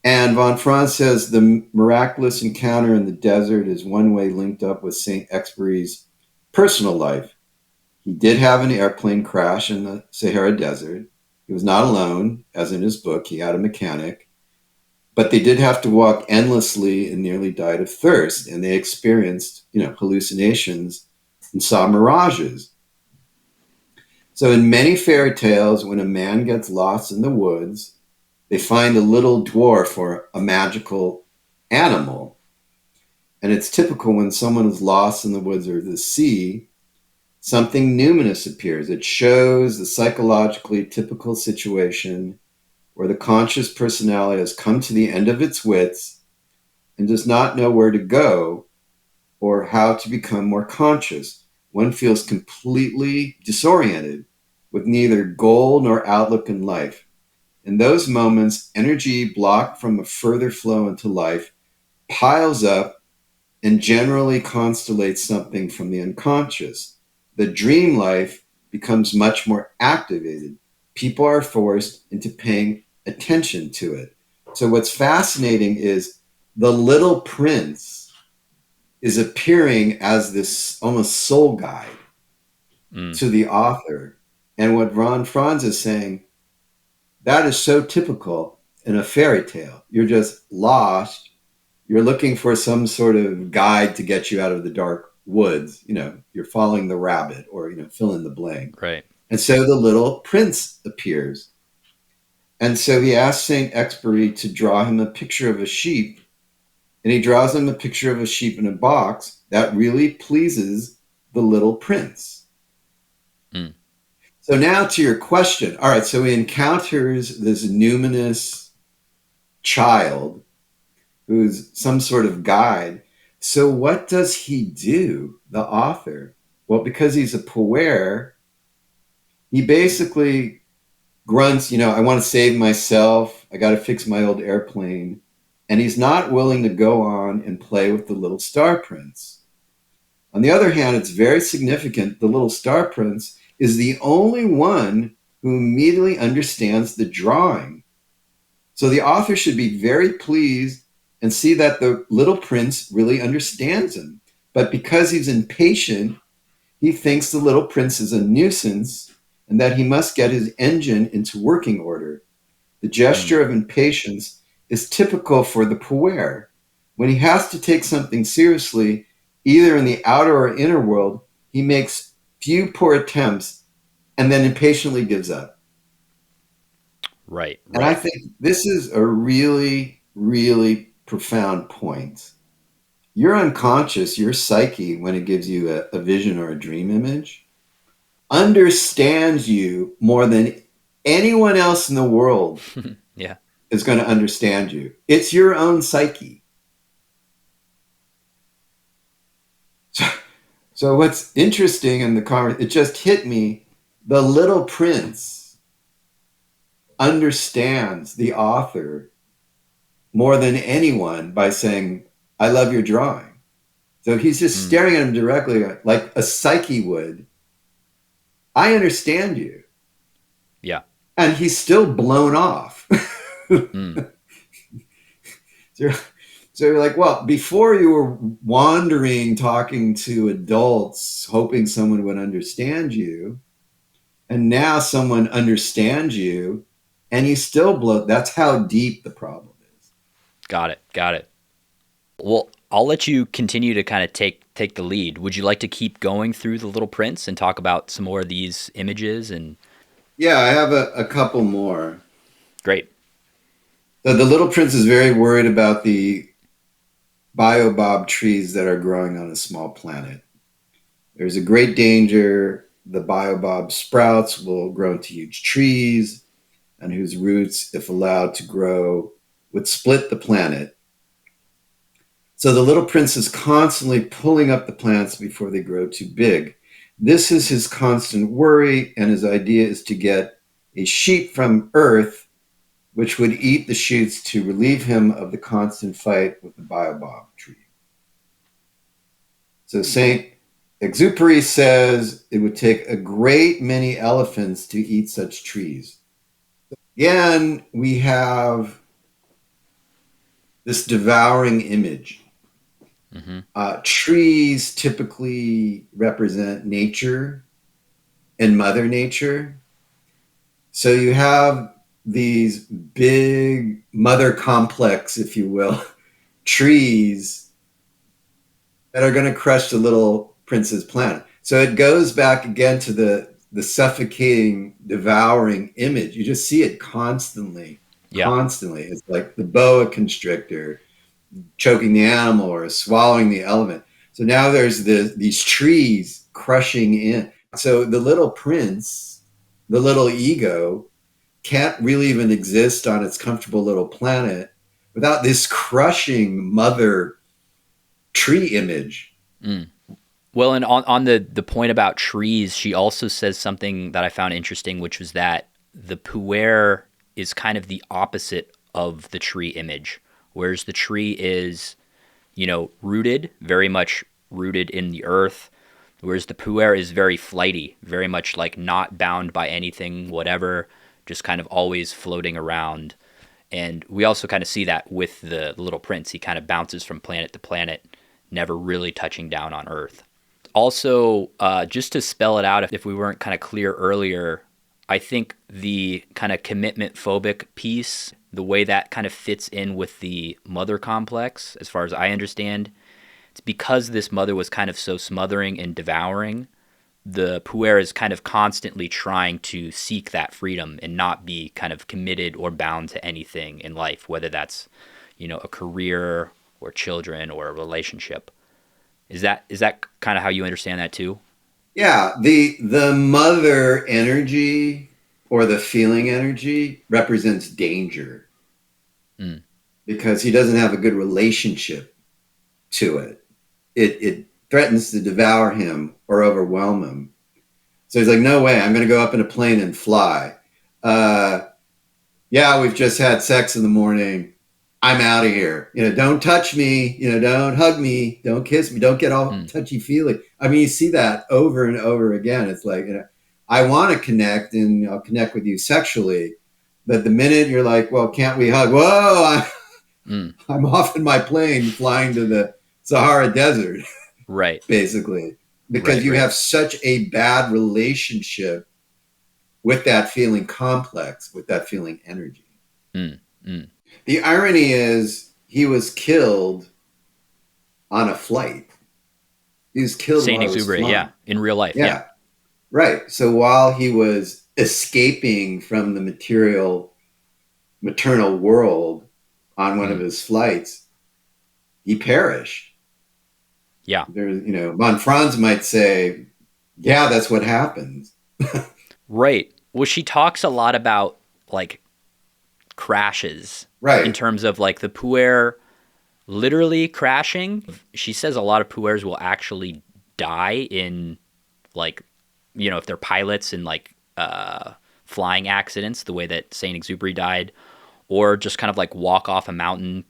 And von Franz says the miraculous encounter in the desert is one way linked up with Saint-Exupery's personal life. He did have an airplane crash in the Sahara Desert. He was not alone, as in his book. He had a mechanic. But they did have to walk endlessly and nearly died of thirst. And they experienced, hallucinations and saw mirages. So in many fairy tales, when a man gets lost in the woods, they find a little dwarf or a magical animal. And it's typical when someone is lost in the woods or the sea, something numinous appears. It shows the psychologically typical situation where the conscious personality has come to the end of its wits and does not know where to go or how to become more conscious. One feels completely disoriented with neither goal nor outlook in life. In those moments, energy blocked from a further flow into life piles up and generally constellates something from the unconscious. The dream life becomes much more activated. People are forced into paying attention to it. So what's fascinating is the little prince is appearing as this almost soul guide to the author. And what von Franz is saying, that is so typical in a fairy tale. You're just lost. You're looking for some sort of guide to get you out of the dark woods. You're following the rabbit or, fill in the blank. Right. And so the little prince appears. And so he asks Saint-Exupery to draw him a picture of a sheep. And he draws him a picture of a sheep in a box that really pleases the little prince. Mm. So now to your question. All right, so he encounters this numinous child who's some sort of guide. So what does he do, the author? Well, because he's a puer, he basically grunts, I want to save myself. I got to fix my old airplane. And he's not willing to go on and play with the little star prince. On the other hand, it's very significant. The little star prince is the only one who immediately understands the drawing. So the author should be very pleased and see that the little prince really understands him. But because he's impatient, he thinks the little prince is a nuisance and that he must get his engine into working order. The gesture of impatience is typical for the puer. When he has to take something seriously, either in the outer or inner world, he makes few poor attempts and then impatiently gives up. Right. And I think this is a really, really profound point. Your unconscious, your psyche, when it gives you a vision or a dream image, understands you more than anyone else in the world Yeah. is going to understand you. It's your own psyche. So what's interesting in the conversation, it just hit me, the little prince understands the author more than anyone by saying, I love your drawing. So he's just staring at him directly like a psyche would. I understand you. Yeah. And he's still blown off. So you're like, well, before you were wandering, talking to adults, hoping someone would understand you, and now someone understands you, and you still blow. That's how deep the problem is. Got it. Got it. Well, I'll let you continue to kind of take the lead. Would you like to keep going through the Little Prince and talk about some more of these images? And Yeah, I have a couple more. great. So the Little Prince is very worried about the Baobob trees that are growing on a small planet. There's a great danger the Baobob sprouts will grow into huge trees, and whose roots, if allowed to grow, would split the planet. So the Little Prince is constantly pulling up the plants before they grow too big. This is his constant worry, and his idea is to get a sheep from Earth which would eat the shoots to relieve him of the constant fight with the Baobob tree. So Saint-Exupery says it would take a great many elephants to eat such trees. Again, we have this devouring image. Mm-hmm. Trees typically represent nature and Mother Nature. So you have these big mother complex, if you will, trees that are going to crush the Little Prince's planet. So it goes back again to the suffocating, devouring image. You just see it constantly, constantly. It's like the boa constrictor choking the animal or swallowing the elephant. So now there's these trees crushing in. So the Little Prince, the little ego, can't really even exist on its comfortable little planet without this crushing mother tree image. Mm. Well, and on the point about trees, she also says something that I found interesting, which was that the puer is kind of the opposite of the tree image, whereas the tree is, rooted, very much rooted in the earth, whereas the puer is very flighty, very much like not bound by anything, whatever, just kind of always floating around. And we also kind of see that with the Little Prince. He kind of bounces from planet to planet, never really touching down on Earth. Also, just to spell it out, if we weren't kind of clear earlier, I think the kind of commitment phobic piece, the way that kind of fits in with the mother complex, as far as I understand, it's because this mother was kind of so smothering and devouring. The puer is kind of constantly trying to seek that freedom and not be kind of committed or bound to anything in life, whether that's, a career or children or a relationship. Is that kind of how you understand that too? Yeah, the mother energy or the feeling energy represents danger because he doesn't have a good relationship to it. It threatens to devour him or overwhelm him. So he's like, no way, I'm going to go up in a plane and fly. Yeah, we've just had sex in the morning. I'm out of here. Don't touch me. Don't hug me. Don't kiss me. Don't get all touchy-feely. I mean, you see that over and over again. It's like, I want to connect and I'll connect with you sexually. But the minute you're like, well, can't we hug? Whoa, I'm off in my plane flying to the Sahara Desert. Right. Basically. Because you have such a bad relationship with that feeling complex, with that feeling energy. The irony is he was killed on a flight. He was killed Saint-Exupery, in real life. Yeah. Right. So while he was escaping from the maternal world on one of his flights, he perished. Yeah. There's, von Franz might say, yeah, that's what happens. Right. Well, she talks a lot about like crashes. Right. In terms of like the puer literally crashing. She says a lot of puers will actually die in like, if they're pilots in like flying accidents, the way that Saint-Exupery died, or just kind of like walk off a mountain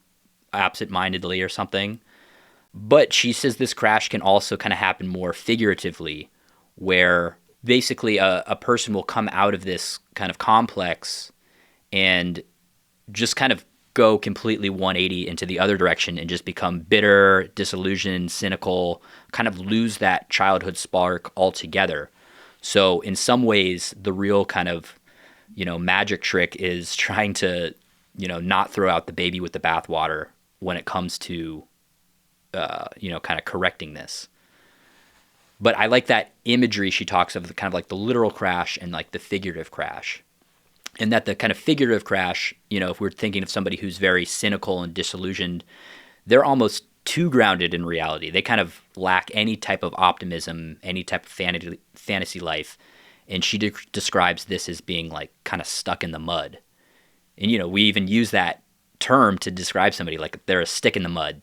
absent-mindedly or something. But she says this crash can also kind of happen more figuratively, where basically a person will come out of this kind of complex and just kind of go completely 180 into the other direction and just become bitter, disillusioned, cynical, kind of lose that childhood spark altogether. So in some ways, the real kind of, magic trick is trying to, not throw out the baby with the bathwater when it comes to, kind of correcting this. But I like that imagery she talks of, the kind of like the literal crash and like the figurative crash. And that the kind of figurative crash, if we're thinking of somebody who's very cynical and disillusioned, they're almost too grounded in reality. They kind of lack any type of optimism, any type of fantasy life. And she describes this as being like kind of stuck in the mud. And, we even use that term to describe somebody, like they're a stick in the mud.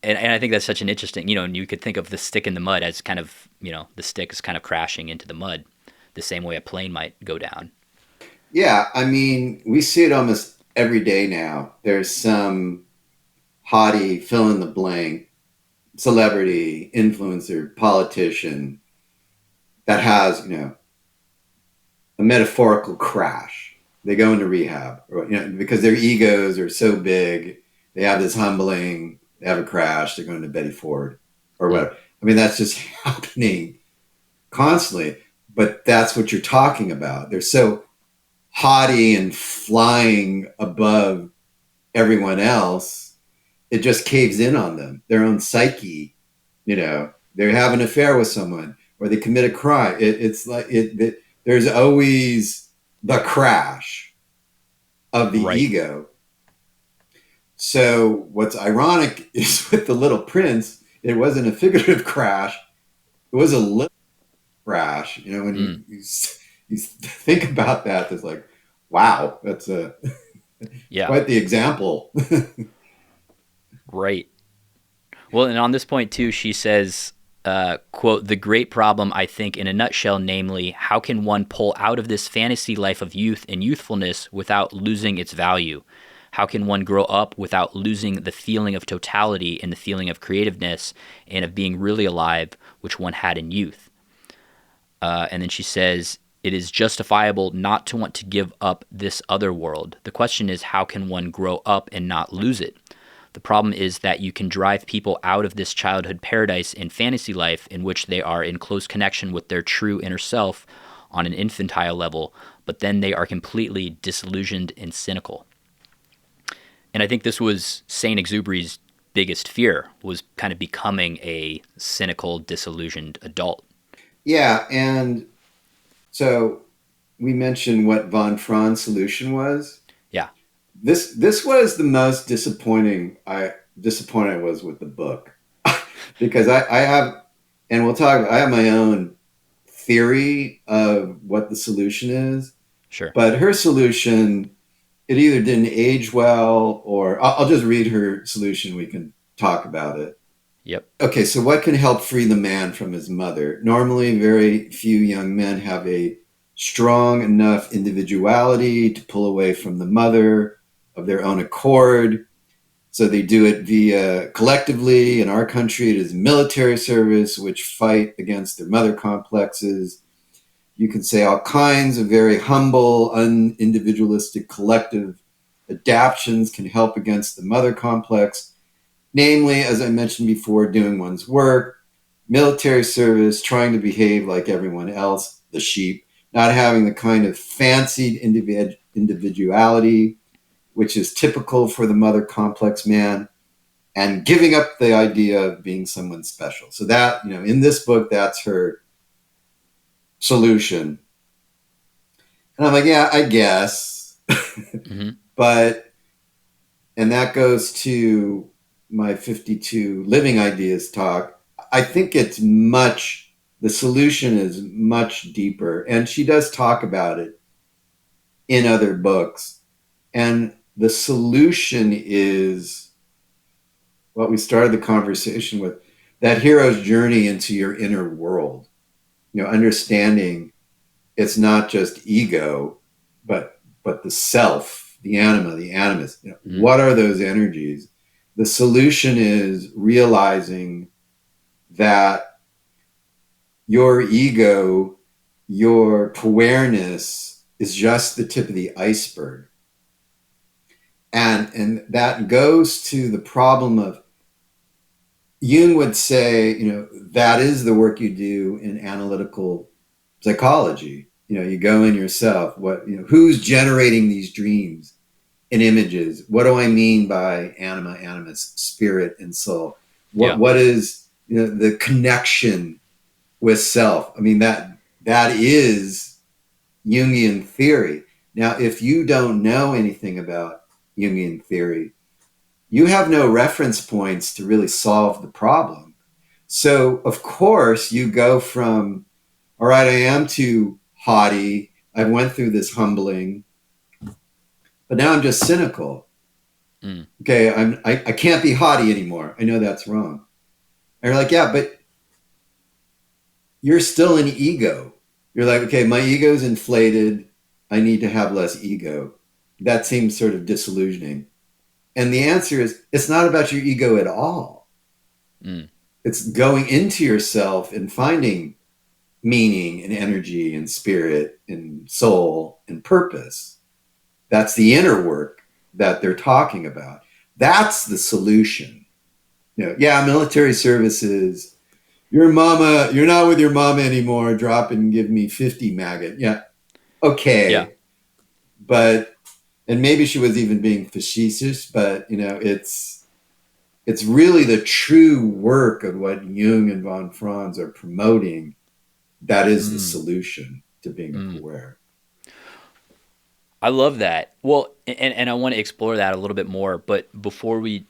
And I think that's such an interesting, and you could think of the stick in the mud as kind of, the stick is kind of crashing into the mud the same way a plane might go down. Yeah, I mean, we see it almost every day now. There's some haughty fill in the blank celebrity, influencer, politician that has, a metaphorical crash. They go into rehab, because their egos are so big. They have this humbling, they have a crash, they're going to Betty Ford or whatever. I mean, that's just happening constantly. But that's what you're talking about. They're so haughty and flying above everyone else, it just caves in on them, their own psyche. They have an affair with someone or they commit a crime. It's like there's always the crash of the ego. So what's ironic is with the Little Prince, it wasn't a figurative crash. It was a literal crash. When you think about that, it's like, wow, that's quite the example. Right. Well, and on this point too, she says, quote, "The great problem, I think, in a nutshell, namely, how can one pull out of this fantasy life of youth and youthfulness without losing its value? How can one grow up without losing the feeling of totality and the feeling of creativeness and of being really alive, which one had in youth?" And then she says, "It is justifiable not to want to give up this other world. The question is, how can one grow up and not lose it? The problem is that you can drive people out of this childhood paradise in fantasy life in which they are in close connection with their true inner self on an infantile level, but then they are completely disillusioned and cynical." And I think this was Saint-Exupery's biggest fear, was kind of becoming a cynical, disillusioned adult. Yeah, and so we mentioned what von Franz's solution was. Yeah. This was the most disappointed I was with the book. Because I have, and I have my own theory of what the solution is. Sure. But her solution, it either didn't age well, or I'll just read her solution. We can talk about it. Yep. Okay, so what can help free the man from his mother? Normally, very few young men have a strong enough individuality to pull away from the mother of their own accord. So they do it via, collectively, in our country, it is military service, which fight against their mother complexes. You can say all kinds of very humble, unindividualistic, collective adaptions can help against the mother complex. Namely, as I mentioned before, doing one's work, military service, trying to behave like everyone else, the sheep, not having the kind of fancied individuality which is typical for the mother complex man, and giving up the idea of being someone special. So that, in this book, that's her solution. And I'm like, yeah, I guess. Mm-hmm. But, and that goes to my 52 living ideas talk. I think the solution is much deeper. And she does talk about it in other books. And the solution is what we started the conversation with, that hero's journey into your inner world. Understanding it's not just ego, but the self, the anima, the animus. Mm-hmm. What are those energies? The solution is realizing that your ego, your awareness is just the tip of the iceberg. And that goes to the problem of, Jung would say, that is the work you do in analytical psychology. You go in yourself. Who's generating these dreams and images? What do I mean by anima, animus, spirit, and soul? What is the connection with self? I mean, that is Jungian theory. Now, if you don't know anything about Jungian theory, you have no reference points to really solve the problem. So, of course, you go from, all right, I am too haughty. I went through this humbling, but now I'm just cynical. Okay, I can't be haughty anymore. I know that's wrong. And you're like, yeah, but you're still an ego. You're like, okay, my ego's inflated. I need to have less ego. That seems sort of disillusioning. And the answer is, it's not about your ego at all. It's going into yourself and finding meaning and energy and spirit and soul and purpose. That's the inner work that they're talking about. That's the solution. Military services. Your mama, you're not with your mama anymore. Drop and give me 50 maggot. Yeah. Okay. Yeah. But, and maybe she was even being facetious, but it's really the true work of what Jung and von Franz are promoting. That is the solution to being a Puer. I love that. Well, and I want to explore that a little bit more, but before we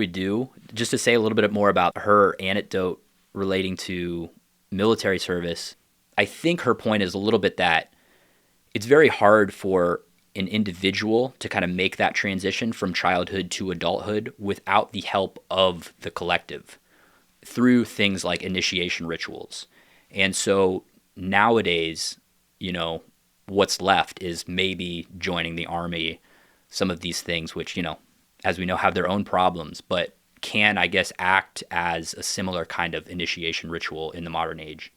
do, just to say a little bit more about her anecdote relating to military service, I think her point is a little bit that it's very hard for an individual to kind of make that transition from childhood to adulthood without the help of the collective through things like initiation rituals. And so nowadays, what's left is maybe joining the army, some of these things, which, as we know, have their own problems, but can, I guess, act as a similar kind of initiation ritual in the modern age.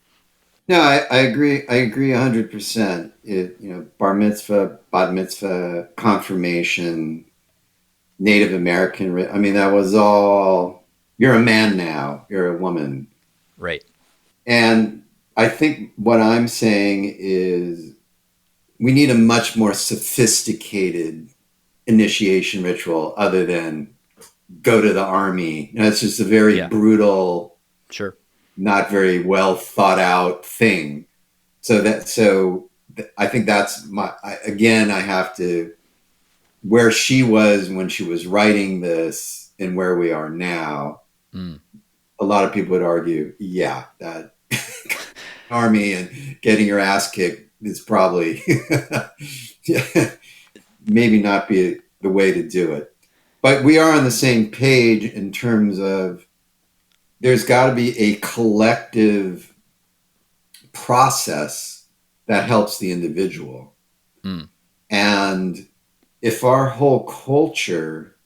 No, I agree. I agree 100%. Bar mitzvah, bat mitzvah, confirmation, Native American. I mean, that was all, you're a man now, you're a woman. Right. And I think what I'm saying is we need a much more sophisticated initiation ritual other than go to the army. It's just a very brutal, sure, not very well thought out thing. So I think that's I have to, where she was when she was writing this and where we are now. A lot of people would argue, that army and getting your ass kicked is probably maybe not be the way to do it. But we are on the same page in terms of there's got to be a collective process that helps the individual. And if our whole culture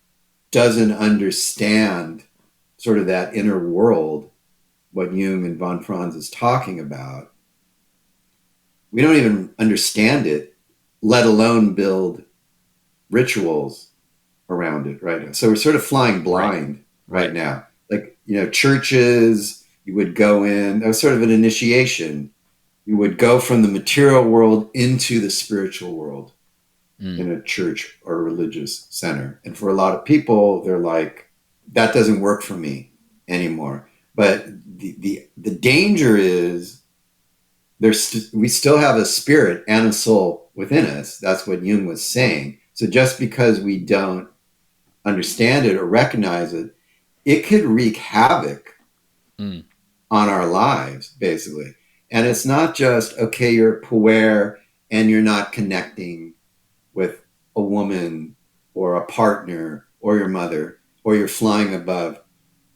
doesn't understand sort of that inner world, what Jung and von Franz is talking about, we don't even understand it, let alone build rituals around it right now. So we're sort of flying blind right now. Like, churches, you would go in, that was sort of an initiation. You would go from the material world into the spiritual world in a church or a religious center. And for a lot of people, they're like, that doesn't work for me anymore. But the danger is we still have a spirit and a soul within us. That's what Jung was saying. So just because we don't understand it or recognize it, it could wreak havoc on our lives, basically. And it's not just, okay, you're a Puer and you're not connecting with a woman or a partner or your mother, or you're flying above.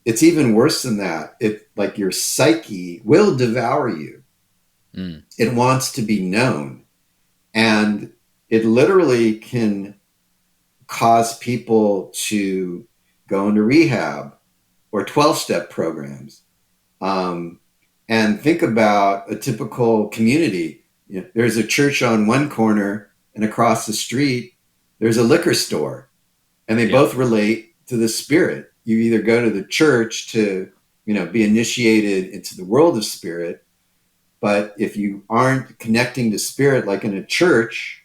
It's even worse than that. Like your psyche will devour you. It wants to be known. And it literally can cause people to go into rehab or 12-step programs. And think about a typical community. There's a church on one corner, and across the street, there's a liquor store. And they both relate to the spirit. You either go to the church to, be initiated into the world of spirit, but if you aren't connecting to spirit like in a church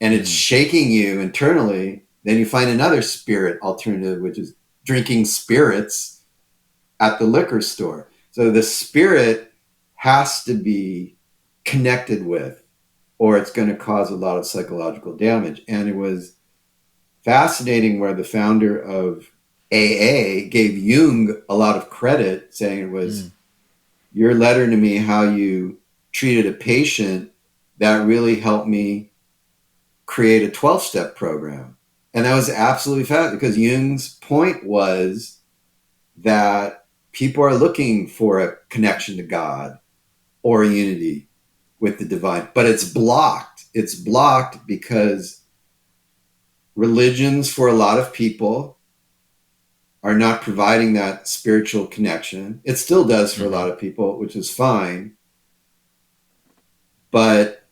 and it's shaking you internally, then you find another spirit alternative, which is drinking spirits at the liquor store. So the spirit has to be connected with, or it's going to cause a lot of psychological damage. And it was fascinating where the founder of AA gave Jung a lot of credit, saying it was your letter to me, how you treated a patient, that really helped me create a 12-step program. And that was absolutely fascinating, because Jung's point was that people are looking for a connection to God or a unity with the divine, but it's blocked. It's blocked because religions for a lot of people are not providing that spiritual connection. It still does for a lot of people, which is fine. But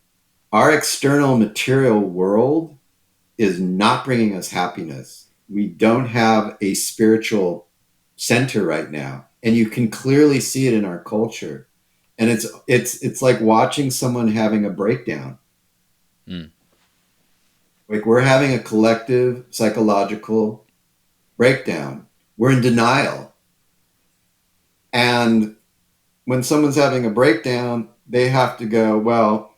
our external material world is not bringing us happiness. We don't have a spiritual center right now. And you can clearly see it in our culture. And it's like watching someone having a breakdown. Like we're having a collective psychological breakdown. We're in denial. And when someone's having a breakdown, they have to go, well,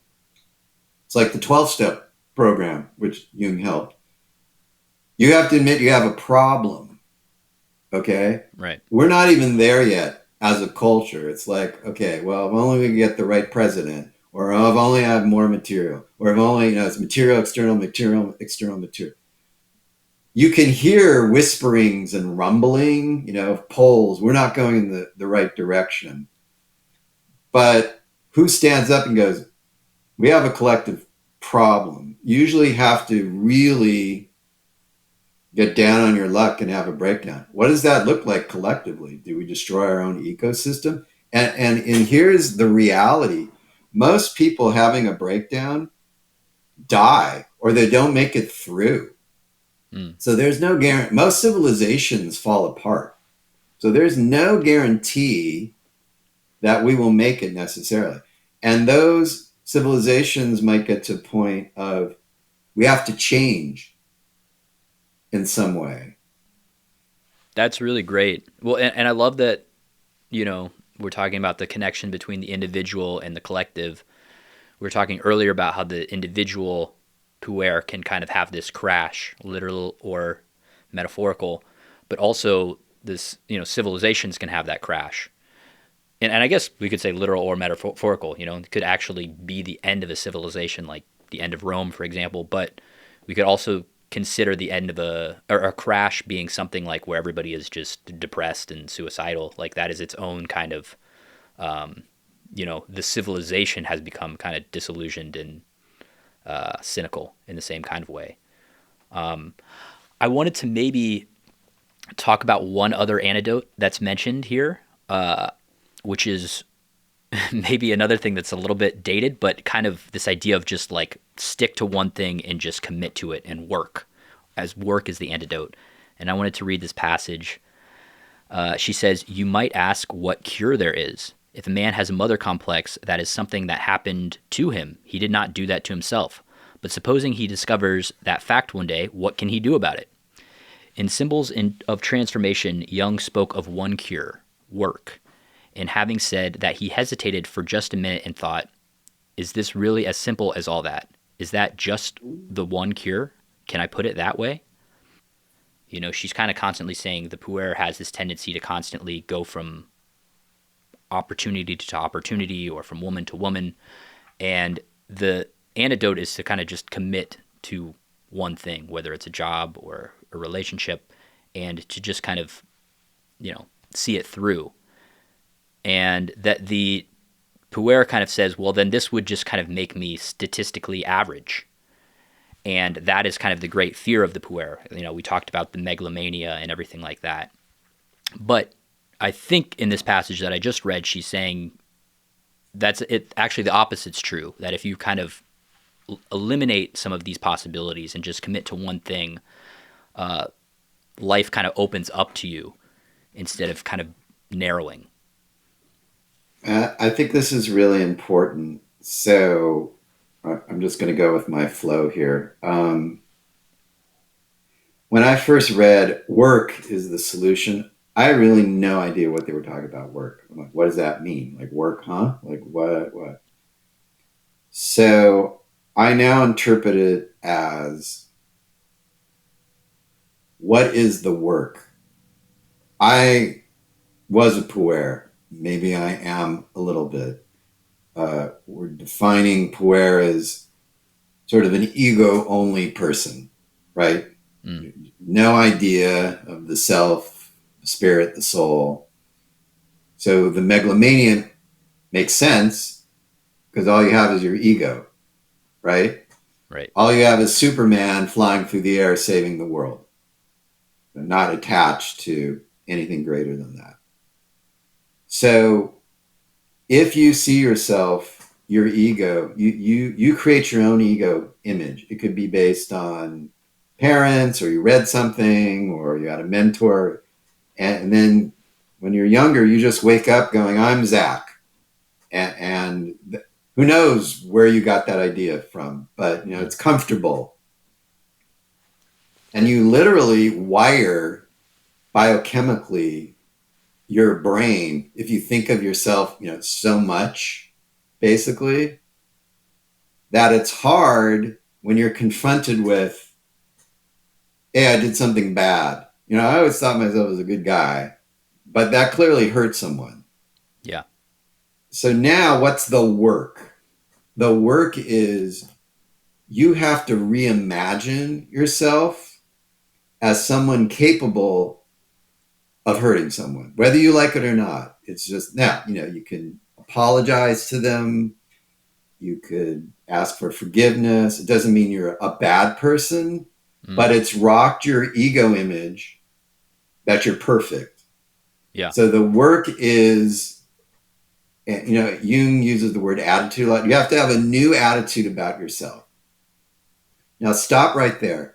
it's like the 12-step program, which Jung helped. You have to admit you have a problem. Okay? Right. We're not even there yet as a culture. It's like, okay, well, if only we can get the right president, or if only I have more material, or if only, it's material, external, external material. You can hear whisperings and rumbling, of polls. We're not going in the right direction. But who stands up and goes, we have a collective problem? You usually have to really get down on your luck and have a breakdown. What does that look like collectively? Do we destroy our own ecosystem? And here's the reality. Most people having a breakdown die, or they don't make it through. So there's no guarantee. Most civilizations fall apart. So there's no guarantee that we will make it necessarily. And those civilizations might get to a point of, we have to change in some way. That's really great. Well, and I love that, we're talking about the connection between the individual and the collective. We were talking earlier about how the individual puer can kind of have this crash, literal or metaphorical, but also this, civilizations can have that crash. And I guess we could say literal or metaphorical, it could actually be the end of a civilization, like the end of Rome, for example, but we could also consider the end of a crash being something like where everybody is just depressed and suicidal. Like that is its own kind of, the civilization has become kind of disillusioned and cynical in the same kind of way. I wanted to maybe talk about one other antidote that's mentioned here, which is maybe another thing that's a little bit dated, but kind of this idea of just like stick to one thing and just commit to it and work, as work is the antidote. And I wanted to read this passage. She says, "You might ask what cure there is. If a man has a mother complex, that is something that happened to him. He did not do that to himself. But supposing he discovers that fact one day, what can he do about it?" In Symbols of Transformation, Jung spoke of one cure, work. And having said that, he hesitated for just a minute and thought, is this really as simple as all that? Is that just the one cure? Can I put it that way? She's kind of constantly saying the puer has this tendency to constantly go from opportunity to opportunity or from woman to woman. And the antidote is to kind of just commit to one thing, whether it's a job or a relationship, and to just kind of, see it through. And that the puer kind of says, well, then this would just kind of make me statistically average. And that is kind of the great fear of the puer. We talked about the megalomania and everything like that. But I think in this passage that I just read, she's saying that's it. Actually, the opposite's true, that if you kind of eliminate some of these possibilities and just commit to one thing, life kind of opens up to you instead of kind of narrowing. I think this is really important. So I'm just going to go with my flow here. When I first read "Work is the Solution," I had really no idea what they were talking about. Work. I'm like, what does that mean? Like work, huh? Like what? So I now interpret it as, what is the work? I was a puer. Maybe I am a little bit. We're defining puer as sort of an ego-only person, right? Mm. No idea of the self, the spirit, the soul. So the megalomania makes sense because all you have is your ego, right? Right. All you have is Superman flying through the air saving the world. They're not attached to anything greater than that. So if you see yourself, your ego, you create your own ego image. It could be based on parents, or you read something, or you had a mentor. And then when you're younger, you just wake up going, I'm Zach. And who knows where you got that idea from, but it's comfortable. And you literally wire biochemically your brain, if you think of yourself, so much, basically, that it's hard when you're confronted with, hey, I did something bad. I always thought myself as a good guy, but that clearly hurt someone. Yeah. So now what's the work? The work is you have to reimagine yourself as someone capable of hurting someone, whether you like it or not. It's just now, you can apologize to them. You could ask for forgiveness. It doesn't mean you're a bad person, but it's rocked your ego image that you're perfect. Yeah. So the work is, Jung uses the word attitude a lot. You have to have a new attitude about yourself. Now stop right there.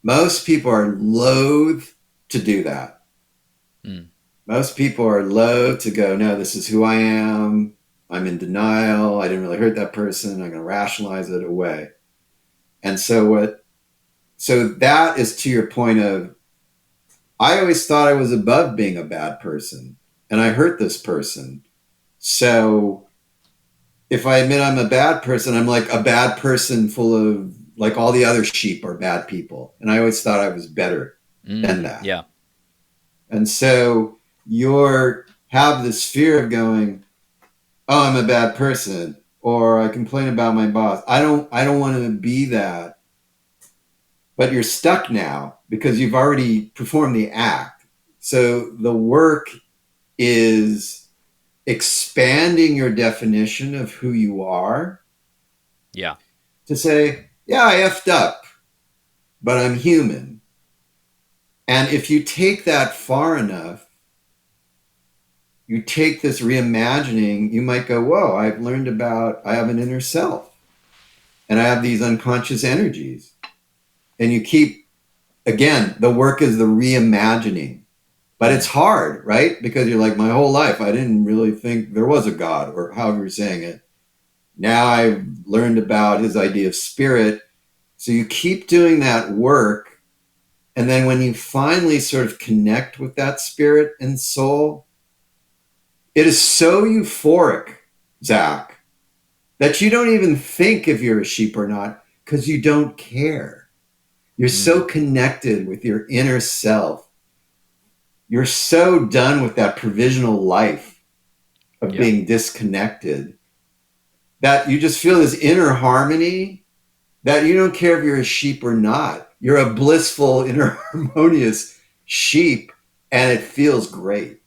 Most people are loath to do that. Most people are loath to go, no, this is who I am. I'm in denial. I didn't really hurt that person. I'm going to rationalize it away. And so that is to your point of, I always thought I was above being a bad person, and I hurt this person. So if I admit I'm a bad person, I'm like a bad person full of, like, all the other sheep are bad people. And I always thought I was better than that. Yeah. And so you have this fear of going, oh, I'm a bad person, or I complain about my boss. I don't want to be that. But you're stuck now because you've already performed the act. So the work is expanding your definition of who you are. Yeah. To say, yeah, I effed up, but I'm human. And if you take that far enough, you take this reimagining, you might go, whoa, I have an inner self, and I have these unconscious energies. And you keep, again, the work is the reimagining. But it's hard, right? Because you're like, my whole life, I didn't really think there was a God, or however you're saying it. Now I've learned about his idea of spirit. So you keep doing that work. And then when you finally sort of connect with that spirit and soul, it is so euphoric, Zach, that you don't even think if you're a sheep or not, because you don't care. You're so connected with your inner self. You're so done with that provisional life of being disconnected that you just feel this inner harmony that you don't care if you're a sheep or not. You're a blissful, inner harmonious sheep, and it feels great.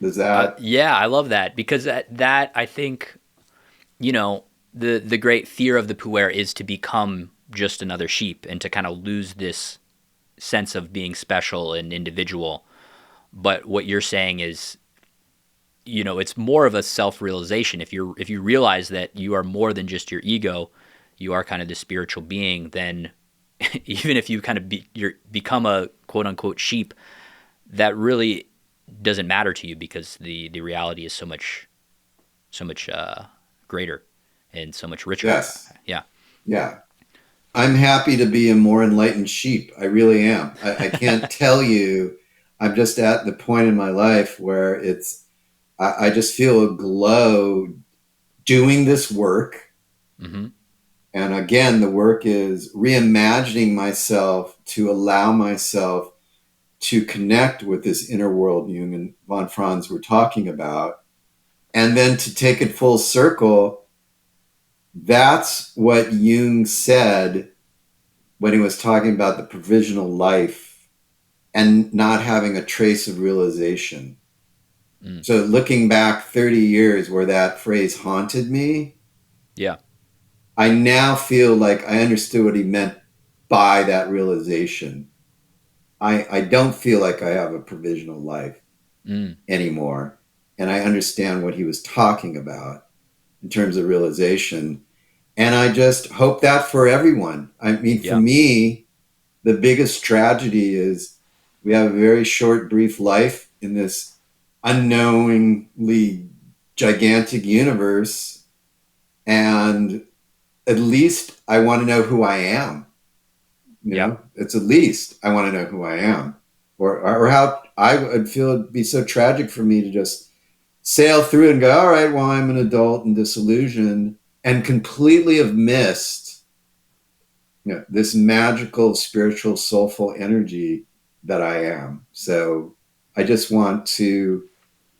Does that? Yeah, I love that, because that I think, the great fear of the puer is to become just another sheep and to kind of lose this sense of being special and individual. But what you're saying is, it's more of a self-realization. If you realize that you are more than just your ego, you are kind of the spiritual being, then even if you kind of become a quote unquote sheep, that really doesn't matter to you because the reality is so much greater and so much richer. Yes. Yeah. Yeah. I'm happy to be a more enlightened sheep. I really am. I can't tell you. I'm just at the point in my life where I just feel a glow doing this work. Mm-hmm. And again, the work is reimagining myself to allow myself to connect with this inner world Jung and von Franz were talking about. And then to take it full circle, that's what Jung said when he was talking about the provisional life and not having a trace of realization. Mm. So looking back 30 years where that phrase haunted me, yeah, I now feel like I understood what he meant by that realization. I don't feel like I have a provisional life anymore. And I understand what he was talking about in terms of realization. And I just hope that for everyone. I mean, for me, the biggest tragedy is we have a very short, brief life in this unknowingly gigantic universe. And at least I want to know who I am. You know, it's at least I want to know who I am, or how I would feel it'd be so tragic for me to just sail through and go, all right, well, I'm an adult and disillusioned and completely have missed, you know, this magical, spiritual, soulful energy that I am. So I just want to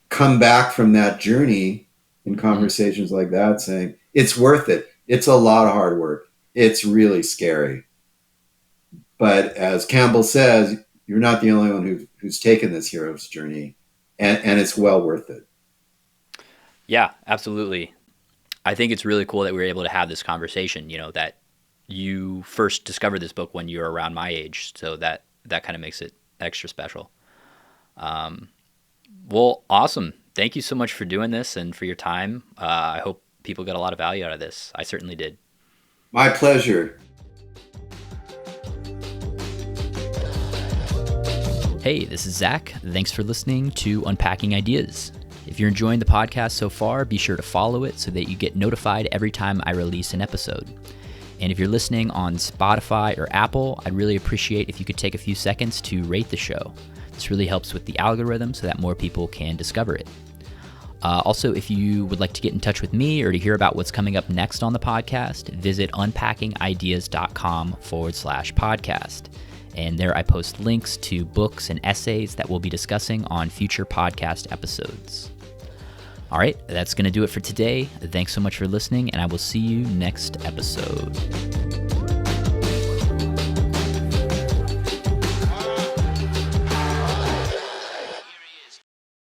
come back from that journey in conversations like that saying, it's worth it. It's a lot of hard work. It's really scary. But as Campbell says, you're not the only one who's taken this hero's journey, and it's well worth it. Yeah, absolutely. I think it's really cool that we were able to have this conversation, you know, that you first discovered this book when you were around my age. So that kind of makes it extra special. Well, awesome. Thank you so much for doing this and for your time. I hope people got a lot of value out of this. I certainly did. My pleasure. Hey, this is Zach. Thanks for listening to Unpacking Ideas. If you're enjoying the podcast so far, be sure to follow it so that you get notified every time I release an episode. And if you're listening on Spotify or Apple, I'd really appreciate if you could take a few seconds to rate the show. This really helps with the algorithm so that more people can discover it. Also, if you would like to get in touch with me or to hear about what's coming up next on the podcast, visit unpackingideas.com/podcast. And there I post links to books and essays that we'll be discussing on future podcast episodes. All right, that's going to do it for today. Thanks so much for listening, and I will see you next episode.